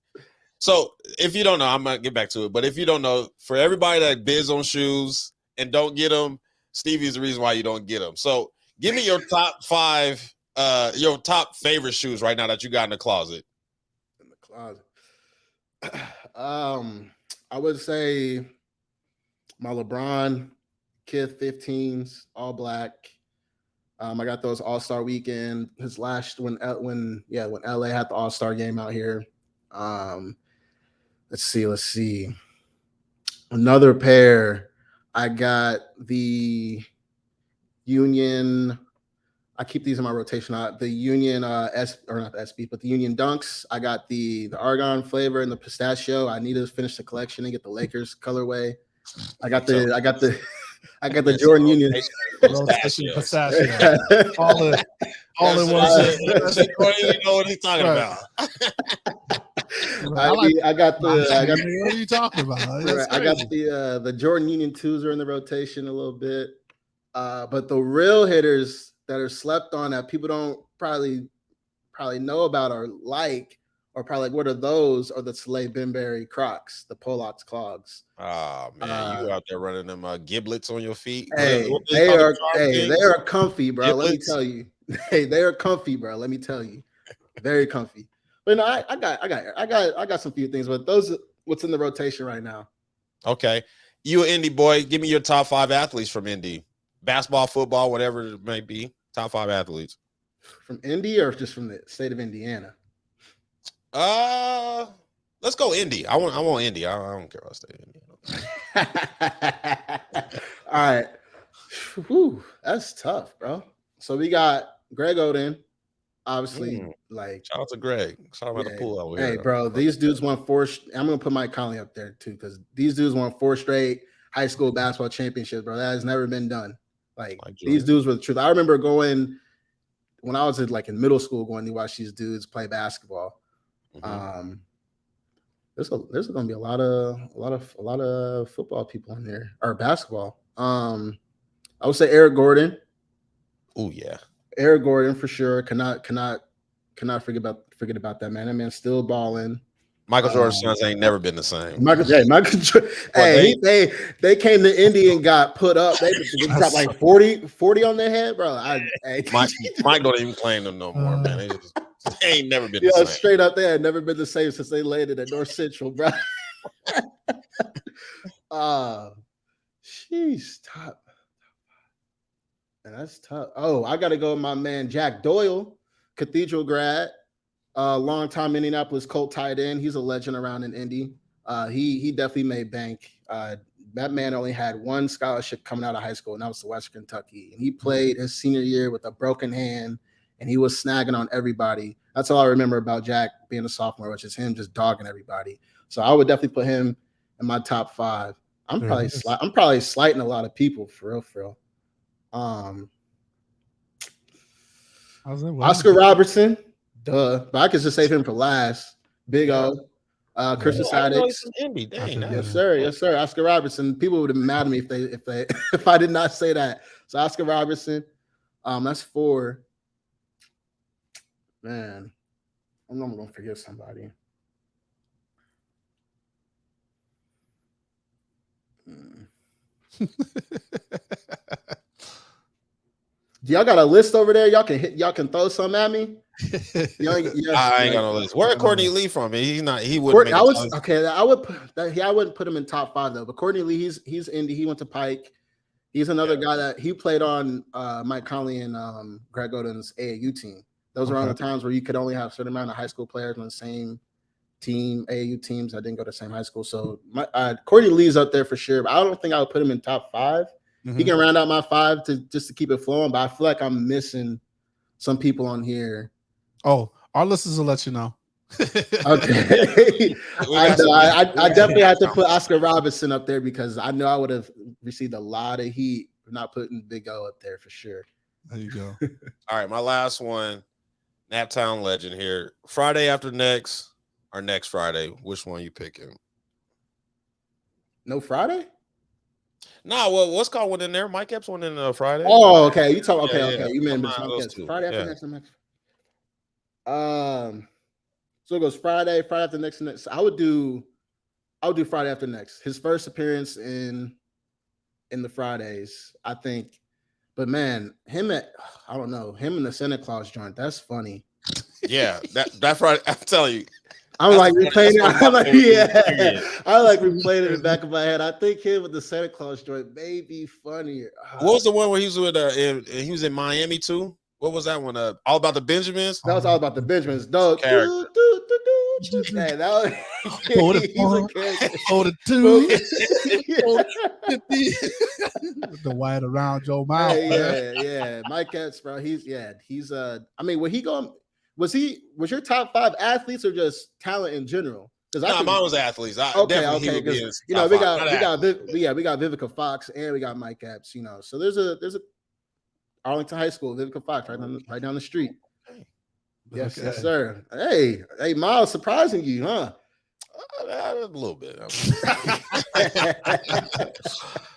Speaker 3: So if you don't know, I'm gonna get back to it. But if you don't know, for everybody that bids on shoes and don't get them, Stevie is the reason why you don't get them. So give me your top 5, your top favorite shoes right now that you got in the closet.
Speaker 5: In the closet. I would say my LeBron Kith 15s, all black. I got those All-Star weekend. His last when LA had the All-Star game out here. Let's see. Another pair. I got the Union. I keep these in my rotation. The Union not the SB, but the Union Dunks. I got the Argon flavor and the pistachio. I need to finish the collection and get the Lakers colorway. I got the Jordan Union.
Speaker 4: Pistachio. all in one.
Speaker 3: You don't even know what he's talking about.
Speaker 5: What
Speaker 4: are you talking about?
Speaker 5: I got the Jordan Union 2s are in the rotation a little bit. But the real hitters that are slept on that people don't probably know about or probably like, what are those? Or the Soleil Benberry Crocs, the Pollock's clogs.
Speaker 3: Oh man, you out there running them giblets on your feet?
Speaker 5: Hey, they are comfy, bro. Giblets? Let me tell you. Hey, they are comfy, bro. Let me tell you, very comfy. But no, I got some few things, but those what's in the rotation right now.
Speaker 3: Okay, you an Indy boy? Give me your top 5 athletes from Indy. Basketball, football, whatever it may be. Top 5 athletes
Speaker 5: from Indy or just from the state of Indiana.
Speaker 3: Let's go Indy. I want Indy. I don't care about state of Indiana.
Speaker 5: All right. Whew, that's tough, bro. So we got Greg Oden, obviously. Like,
Speaker 3: shout out to Greg. Shout out to the pool over here.
Speaker 5: Hey, bro, these dudes won 4. I'm gonna put Mike Conley up there too, because these dudes won 4 straight high school basketball championships, bro. That has never been done. Like these dudes were the truth. I remember going when I was in middle school, going to watch these dudes play basketball. Mm-hmm. There's gonna be a lot of football people in there or basketball. I would say Eric Gordon.
Speaker 3: Oh yeah,
Speaker 5: Eric Gordon for sure. Cannot forget about that man. That man's still balling.
Speaker 3: Michael Jordan's sons ain't never been the same.
Speaker 5: Michael Jordan. Hey, they came to Indy and got put up. They dropped like 40 on their head, bro.
Speaker 3: Mike don't even claim them no more, man. They ain't never been the same.
Speaker 5: Straight up, they had never been the same since they landed at North Central, bro. Sheesh, top. And that's tough. Oh, I got to go with my man Jack Doyle, Cathedral grad. Long-time Indianapolis Colt tight end. He's a legend around in Indy. He definitely made bank. That man only had 1 scholarship coming out of high school, and that was to Western Kentucky. And he played his senior year with a broken hand, and he was snagging on everybody. That's all I remember about Jack being a sophomore, which is him just dogging everybody. So I would definitely put him in my top 5. I'm probably slighting a lot of people for real. Oscar Robertson. Duh, but I could just save him for last. Big O, Christian Sadix. Yes, sir. Oscar Robertson. People would have been mad at me if I did not say that. So Oscar Robertson. That's 4. Man, I'm not gonna forget somebody. Do y'all got a list over there? Y'all can throw some at me.
Speaker 3: I ain't got no list. Where Courtney Lee from? He wouldn't.
Speaker 5: I wouldn't put him in top 5 though. But Courtney Lee, he's Indy. He went to Pike. He's another guy that he played on Mike Conley and Greg Oden's AAU team. Those were around the times where you could only have a certain amount of high school players on the same team, AAU teams. I didn't go to the same high school, so Courtney Lee's up there for sure. But I don't think I would put him in top 5. Mm-hmm. He can round out my 5 just to keep it flowing, but I feel like I'm missing some people on here.
Speaker 4: Oh, our listeners will let you know.
Speaker 5: Okay. I definitely have to put Oscar Robinson up there because I know I would have received a lot of heat for not putting Big O up there for sure.
Speaker 4: There you go.
Speaker 3: All right, my last one, Naptown legend here. Friday after next or next Friday, which one you picking?
Speaker 5: No Friday?
Speaker 3: No, well, what's called one in there? Mike Epps one in Friday.
Speaker 5: Oh, okay. You talk. Okay. You meant Friday after next. So it goes Friday after next. I would do Friday after next. His first appearance in the Fridays, I think. But man, him in the Santa Claus joint. That's funny.
Speaker 3: Yeah, that Friday. I'm telling you.
Speaker 5: I'm like replaying it. I'm like, yeah. I like replaying it in the back of my head. I think him with the Santa Claus joint may be funnier.
Speaker 3: What was the one where he was with he was in Miami too? What was that one? All About the Benjamins?
Speaker 5: That was All About the Benjamins. Dog. Hey, that was
Speaker 4: The white around your mouth.
Speaker 5: Yeah. Mike Epps, bro. He's I mean, was your top 5 athletes or just talent in general? Because
Speaker 3: mine was athletes.
Speaker 5: Okay, because we got Vivica Fox and we got Mike Epps, So there's a Arlington High School, Vivica Fox, right down the street. Yes, sir. Hey, Miles, surprising you, huh?
Speaker 3: A little bit.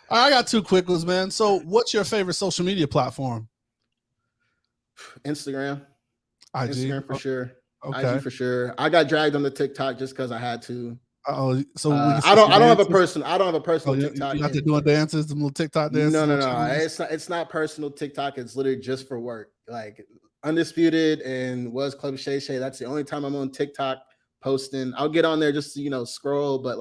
Speaker 4: I got 2 quick ones, man. So, what's your favorite social media platform?
Speaker 5: Instagram.
Speaker 4: IG?
Speaker 5: Instagram for sure.
Speaker 4: Okay.
Speaker 5: IG for sure. I got dragged on the TikTok just because I had to.
Speaker 4: Oh, so
Speaker 5: I don't have a personal TikTok.
Speaker 4: You got to doing dances, some little TikTok dances.
Speaker 5: No. It's not personal TikTok. It's literally just for work. Like Undisputed and was Club Shay Shay. That's the only time I'm on TikTok posting. I'll get on there just to scroll, but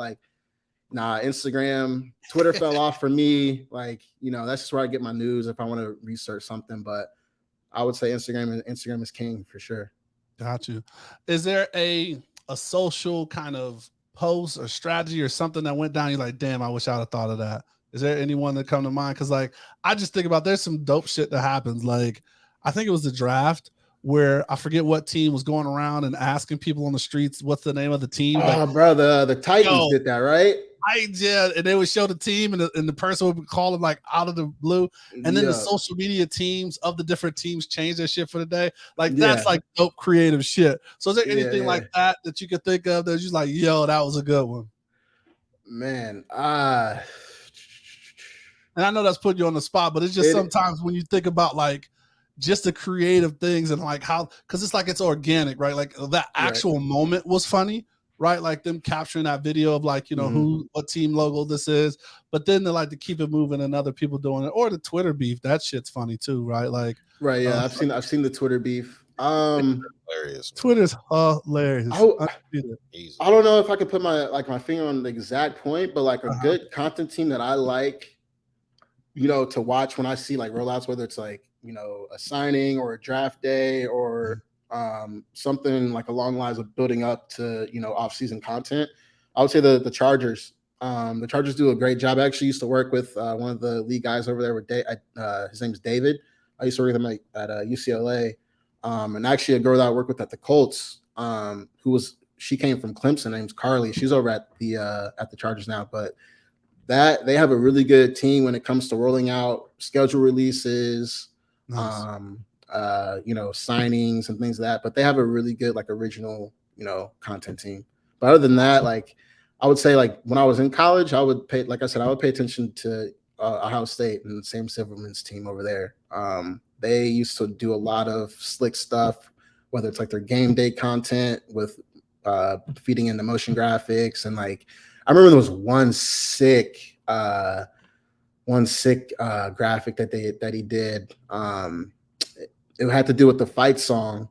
Speaker 5: Instagram, Twitter fell off for me. That's just where I get my news if I want to research something. But I would say Instagram is king for sure.
Speaker 4: Got you. Is there a social kind of post or strategy or something that went down? You're like, damn, I wish I'd have thought of that. Is there anyone that come to mind? Because I just think about there's some dope shit that happens. I think it was the draft where I forget what team was going around and asking people on the streets what's the name of the team.
Speaker 5: Oh, brother, the Titans did that, right?
Speaker 4: And they would show the team, and the person would call them out of the blue, and then the social media teams of the different teams change their shit for the day. That's dope creative shit. So is there anything like that you could think of that's just yo, that was a good one?
Speaker 5: Man,
Speaker 4: and I know that's putting you on the spot, but it's just sometimes when you think about just the creative things and how, because it's it's organic, right? That actual moment was funny, right? Them capturing that video of what team logo this is, but then they like to keep it moving and other people doing it, or the Twitter beef. That shit's funny too, right?
Speaker 5: Yeah, I've seen the Twitter beef.
Speaker 3: Hilarious.
Speaker 4: Twitter's hilarious.
Speaker 5: I don't know if I could put my finger on the exact point, but a good content team that I like, to watch when I see rollouts, whether it's a signing or a draft day or something along the lines of building up to off-season content. I would say the Chargers. The Chargers do a great job. I actually used to work with one of the lead guys over there with his name's David. I used to work with him at UCLA. And actually a girl that I work with at the Colts, she came from Clemson, her name's Carly. She's over at the Chargers now, but they have a really good team when it comes to rolling out schedule releases, nice. Signings and things like that. But they have a really good original, content team. But other than that, I would say when I was in college, I would pay attention to Ohio State and Sam Silverman's team over there. They used to do a lot of slick stuff, whether it's their game day content with feeding in the motion graphics. And I remember there was one sick graphic that he did. It had to do with the fight song,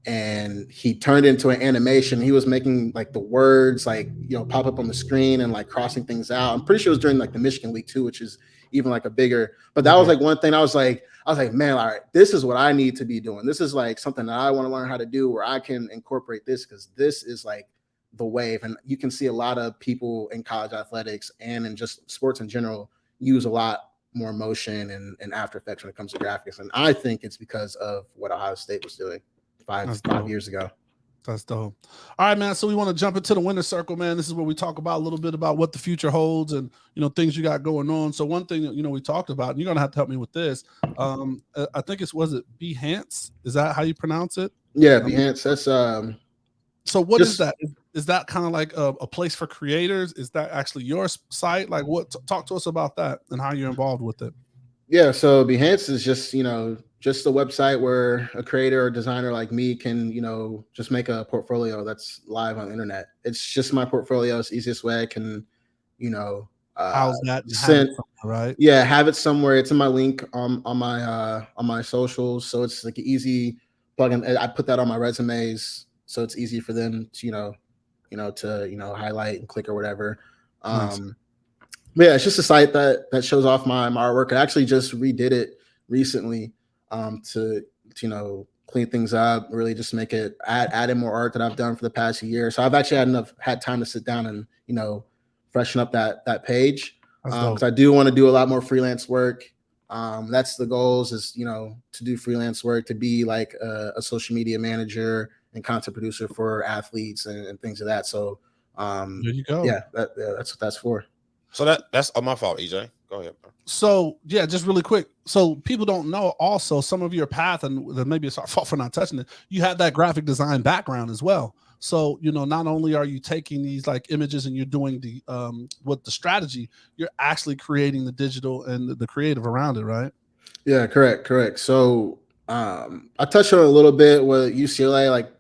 Speaker 5: and he turned it into an animation. He was making the words pop up on the screen and crossing things out. I'm pretty sure it was during the Michigan Week too, which is even a bigger. But that was one thing I was like, man, all right, this is what I need to be doing. This is something that I want to learn how to do, where I can incorporate this, because this is the wave. And you can see a lot of people in college athletics and in just sports in general use a lot more motion and After Effects when it comes to graphics. And I think it's because of what Ohio State was doing five years ago.
Speaker 4: That's dope. All right, man. So we want to jump into the winner's circle, man. This is where we talk about a little bit about what the future holds and, things you got going on. So one thing, we talked about, and you're going to have to help me with this. I think was it Behance? Is that how you pronounce it?
Speaker 5: Yeah, Behance. That's,
Speaker 4: so what is that? Is that kind of a place for creators? Is that actually your site? Talk to us about that and how you're involved with it.
Speaker 5: Yeah. So Behance is just, just a website where a creator or designer like me can, just make a portfolio that's live on the internet. It's just my portfolio. It's the easiest way I can,
Speaker 4: how's that? Right.
Speaker 5: Yeah. Have it somewhere. It's in my link on my socials. So it's an easy plug in. I put that on my resumes, so it's easy for them to, to highlight and click or whatever.
Speaker 4: Nice.
Speaker 5: But yeah, it's just a site that shows off my artwork. I actually just redid it recently to clean things up, really just make it add in more art that I've done for the past year. So I've actually had time to sit down and freshen up that page. Because I do want to do a lot more freelance work. That's the goals is, to do freelance work, to be like a social media manager and content producer for athletes and things of that. So
Speaker 4: there you go.
Speaker 5: Yeah, that's what that's for.
Speaker 3: So that's my fault, EJ. Go ahead, bro.
Speaker 4: So yeah, just really quick. So people don't know also some of your path, and maybe it's our fault for not touching it. You have that graphic design background as well. So, not only are you taking these like images and you're doing the with the strategy, you're actually creating the digital and the creative around it, right?
Speaker 5: Yeah, correct. So I touched on it a little bit with UCLA, like,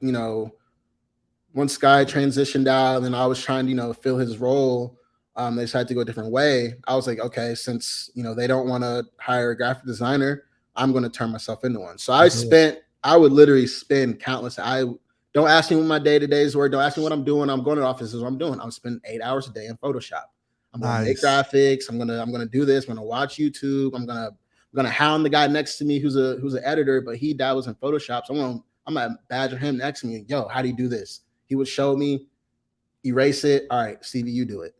Speaker 5: once Sky transitioned out and I was trying to, fill his role, they decided to go a different way. I was like, okay, since, they don't want to hire a graphic designer, I'm going to turn myself into one. So I would literally spend countless. Don't ask me what my day-to-days were. Don't ask me what I'm doing. I'm going to the office. This is what I'm doing. I'm spending 8 hours a day in Photoshop. I'm going to make graphics. I'm going to do this. I'm going to watch YouTube. I'm going to hound the guy next to me who's an editor, but he dabbles in Photoshop. So I'm going to badger him next to me. Yo, how do you do this? He would show me, erase it. All right, Stevie, you do it.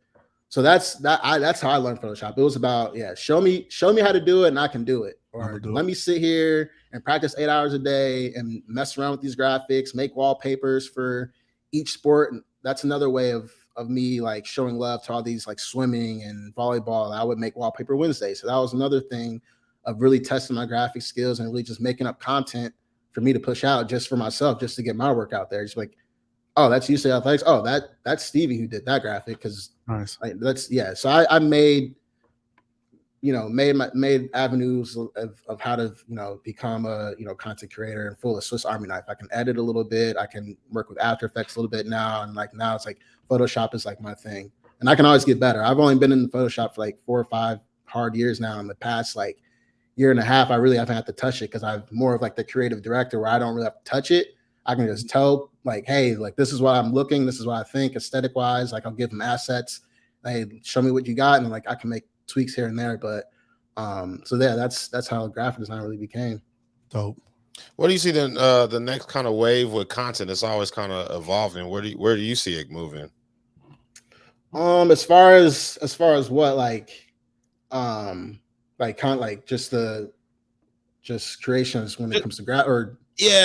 Speaker 5: So that's how I learned Photoshop. It was about, show me how to do it and I can do it. Or let me sit here and practice 8 hours a day and mess around with these graphics, make wallpapers for each sport. And that's another way of me like showing love to all these like swimming and volleyball. I would make wallpaper Wednesday. So that was another thing of really testing my graphic skills and really just making up content for me to push out just for myself, just to get my work out there. Just like, oh, that's UCLA Athletics. Oh, that's Stevie who did that graphic. Because
Speaker 4: nice.
Speaker 5: So I made avenues of how to become a content creator and full of Swiss Army knife. I can edit a little bit. I can work with After Effects a little bit now, and like now it's like Photoshop is like my thing, and I can always get better. I've only been in Photoshop for like 4 or 5 hard years now. In the past like year and a half, I really haven't had to touch it because I'm more of like the creative director where I don't really have to touch it. I can just tell like, hey, like this is what I'm looking, this is what I think aesthetic wise. Like I'll give them assets, hey, show me what you got, and like I can make tweaks here and there. But so yeah, that's how graphic design really became.
Speaker 4: Dope.
Speaker 3: What do you see the next kind of wave with content? It's always kind of evolving. Where do you see it moving?
Speaker 5: As far as what just creations when it comes to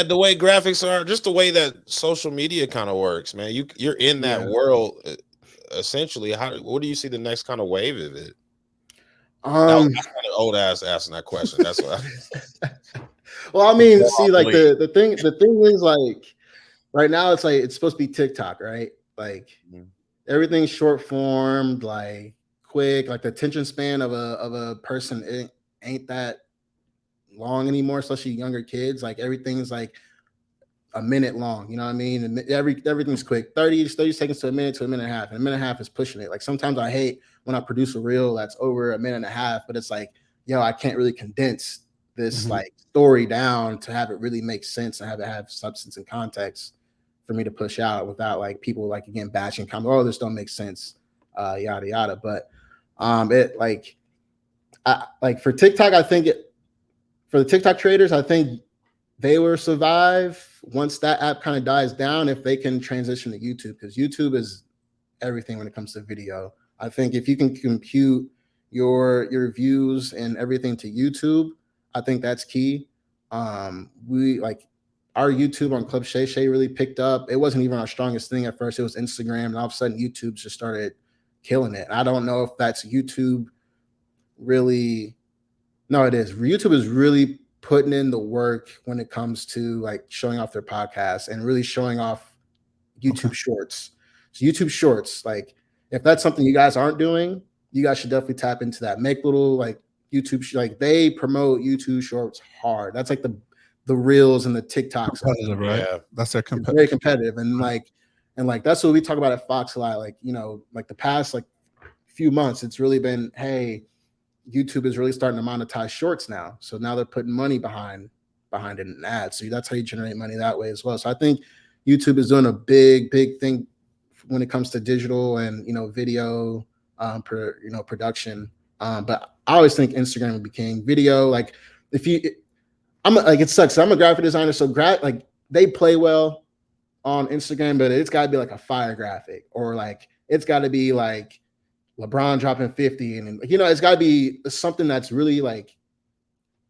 Speaker 3: the way graphics are, just the way that social media kind of works, man. You're in that world essentially. What do you see the next kind of wave of it? That's kind of old ass asking that question. That's what.
Speaker 5: Well, I mean, see, like the thing is like right now it's like it's supposed to be TikTok, right? Like everything's short formed, like quick, like the attention span of a person it ain't that long anymore, especially younger kids. Like everything's like a minute long, you know what I mean? And everything's quick, 30 seconds to a minute and a half. And a minute and a half is pushing it. Like sometimes I hate when I produce a reel that's over a minute and a half, but it's like, yo, I can't really condense this like story down to have it really make sense and have it have substance and context for me to push out without like people like again bashing comment, oh, this don't make sense, yada yada. But it like for TikTok, I think for the TikTok creators, I think they will survive once that app kind of dies down if they can transition to YouTube, because YouTube is everything when it comes to video. I think if you can compute your views and everything to YouTube, I think that's key. We like our YouTube on Club Shay Shay really picked up. It wasn't even our strongest thing at first. It was Instagram, and all of a sudden YouTube just started killing it. I don't know if that's YouTube really. No, it is. YouTube is really putting in the work when it comes to like showing off their podcasts and really showing off YouTube Shorts. So YouTube Shorts, like if that's something you guys aren't doing, you guys should definitely tap into that. Make little like YouTube, like they promote YouTube Shorts hard. That's like the Reels and the TikToks,
Speaker 4: right? Yeah, that's their competitive.
Speaker 5: Very competitive, and like that's what we talk about at Fox a lot. Like like the past like few months, it's really been hey. YouTube is really starting to monetize shorts now. So now they're putting money behind it in ads. So that's how you generate money that way as well. So I think YouTube is doing a big thing when it comes to digital and, video, production. But I always think Instagram would be king. Video, like it sucks. I'm a graphic designer. So they play well on Instagram, but it's gotta be like a fire graphic, or like, it's gotta be like, LeBron dropping 50, and it's got to be something that's really like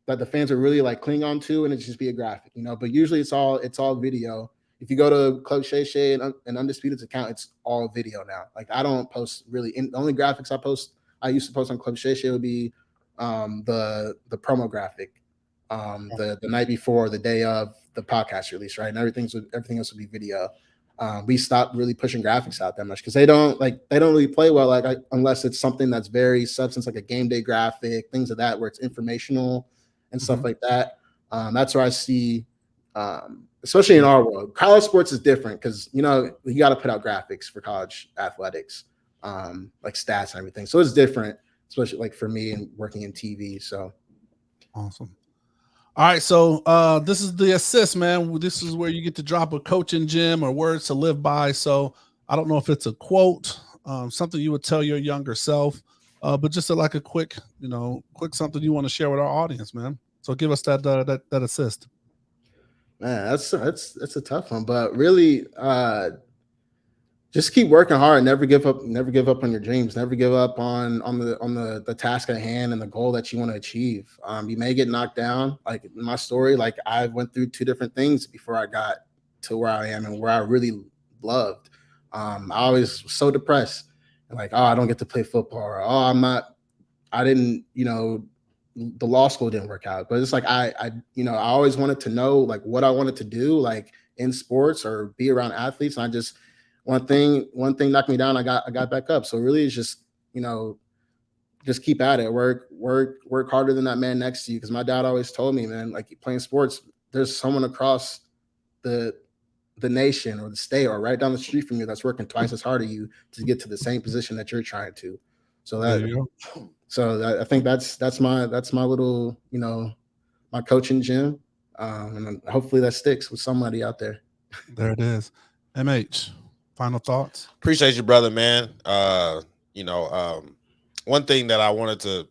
Speaker 5: that the fans are really like cling on to, and it's just be a graphic, But usually it's all video. If you go to Club Shay Shay and Undisputed's account, it's all video now. Like I don't post really. The only graphics I used to post on Club Shay Shay would be the promo graphic, the night before, the day of the podcast release, right? And everything else would be video. We stopped really pushing graphics out that much because they don't really play well unless it's something that's very substance, like a game day graphic, things of that where it's informational and stuff like that. That's where I see, especially in our world, college sports is different because you got to put out graphics for college athletics, like stats and everything. So it's different, especially like for me and working in TV. So
Speaker 4: awesome. All right, so this is the assist, man. This is where you get to drop a coaching gem or words to live by. So I don't know if it's a quote, something you would tell your younger self, but just like a quick something you want to share with our audience, man. So give us that assist.
Speaker 5: Man, that's a tough one, but really, just keep working hard. Never give up on your dreams. Never give up on the task at hand and the goal that you want to achieve. You may get knocked down. Like in my story, like I went through 2 different things before I got to where I am and where I really loved. I always was so depressed and like, oh, I don't get to play football, or I didn't, the law school didn't work out. But it's like I always wanted to know like what I wanted to do, like in sports or be around athletes. And I just one thing knocked me down. I got back up. So really, it's just just keep at it. Work harder than that man next to you. Because my dad always told me, man, like playing sports, there's someone across the nation or the state or right down the street from you that's working twice as hard as you to get to the same position that you're trying to. So I think that's my little my coaching gym, and hopefully that sticks with somebody out there.
Speaker 4: There it is. MH. Final thoughts.
Speaker 3: Appreciate you, brother, man. One thing that I wanted to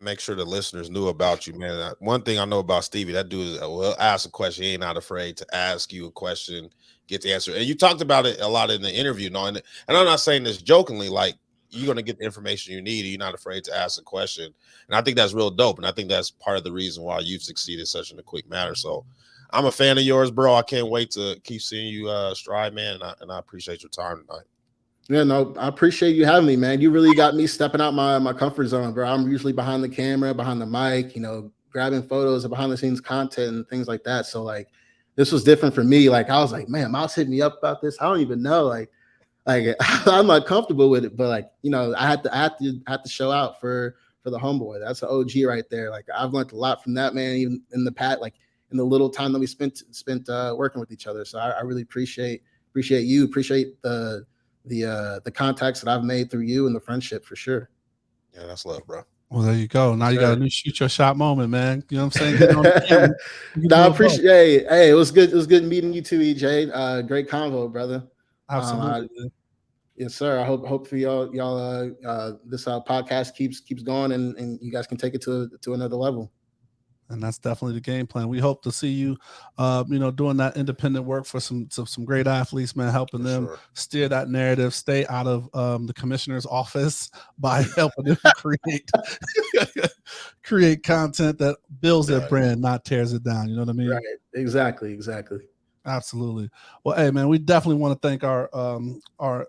Speaker 3: make sure the listeners knew about you, man. One thing I know about Stevie, that dude will ask a question. He ain't not afraid to ask you a question, get the answer. And you talked about it a lot in the interview, and I'm not saying this jokingly, like you're going to get the information you need. And you're not afraid to ask a question. And I think that's real dope. And I think that's part of the reason why you've succeeded such in a quick manner. So I'm a fan of yours, bro. I can't wait to keep seeing you stride, man. And I appreciate your time tonight.
Speaker 5: Yeah, no, I appreciate you having me, man. You really got me stepping out my comfort zone, bro. I'm usually behind the camera, behind the mic, grabbing photos of behind the scenes content and things like that. So like, this was different for me. Like, I was like, man, Miles hit me up about this. I don't even know. Like I'm not comfortable with it, but like, I had to show out for the homeboy. That's an OG right there. Like I've learned a lot from that man, even in the like in the little time that we spent working with each other. So I really appreciate you, appreciate the contacts that I've made through you and the friendship for sure.
Speaker 3: Yeah, that's love, bro.
Speaker 4: Well, there you go. Now you got a new shoot your shot moment, man. You know what I'm saying?
Speaker 5: I appreciate. Hey, it was good. It was good meeting you too, EJ. Great convo, brother.
Speaker 4: Absolutely.
Speaker 5: Yes, sir. I hope for y'all this podcast keeps going and you guys can take it to another level.
Speaker 4: And that's definitely the game plan. We hope to see you, doing that independent work for some great athletes, man, helping them steer that narrative, stay out of the commissioner's office by helping them create content that builds their brand, not tears it down. You know what I mean?
Speaker 5: Right. Exactly.
Speaker 4: Absolutely. Well, hey, man, we definitely want to thank our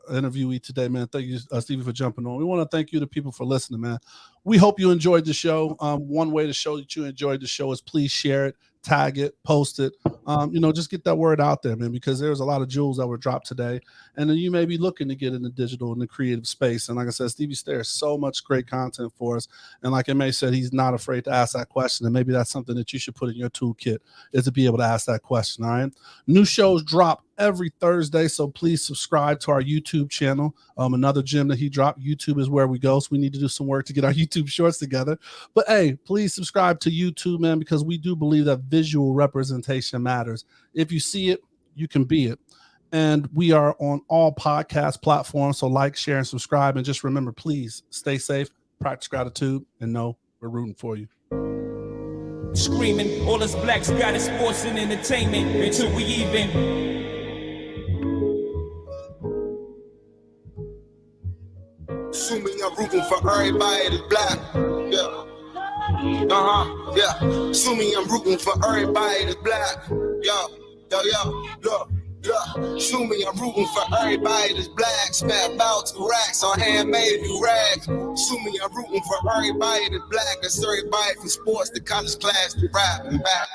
Speaker 4: interviewee today, man. Thank you, Stevie, for jumping on. We want to thank you, the people, for listening, man. We hope you enjoyed the show. One way to show that you enjoyed the show is please share it, tag it, post it. Just get that word out there, man, because there's a lot of jewels that were dropped today. And then you may be looking to get in the digital and the creative space. And like I said, Stevie Stares so much great content for us. And like M.A. said, he's not afraid to ask that question. And maybe that's something that you should put in your toolkit, is to be able to ask that question. All right. New shows drop every Thursday, so please subscribe to our YouTube channel. Another gem that he dropped, YouTube is where we go, so we need to do some work to get our YouTube shorts together. But hey, please subscribe to YouTube, man, because we do believe that visual representation matters. If you see it, you can be it. And we are on all podcast platforms, so like, share, and subscribe. And just remember, please stay safe, practice gratitude, and know we're rooting for you.
Speaker 6: Screaming, all us blacks got is sports and entertainment until we even. Assuming
Speaker 7: I'm rooting for everybody that's black. Yeah. Yeah. Sue me, I'm rooting for everybody that's black. Yo, look. Yeah, sue me, I'm rooting for everybody that's black. Spent about 2 racks on handmade new rags. Sue me, I'm rooting for everybody that's black. That's everybody from sports to college class to rap and back.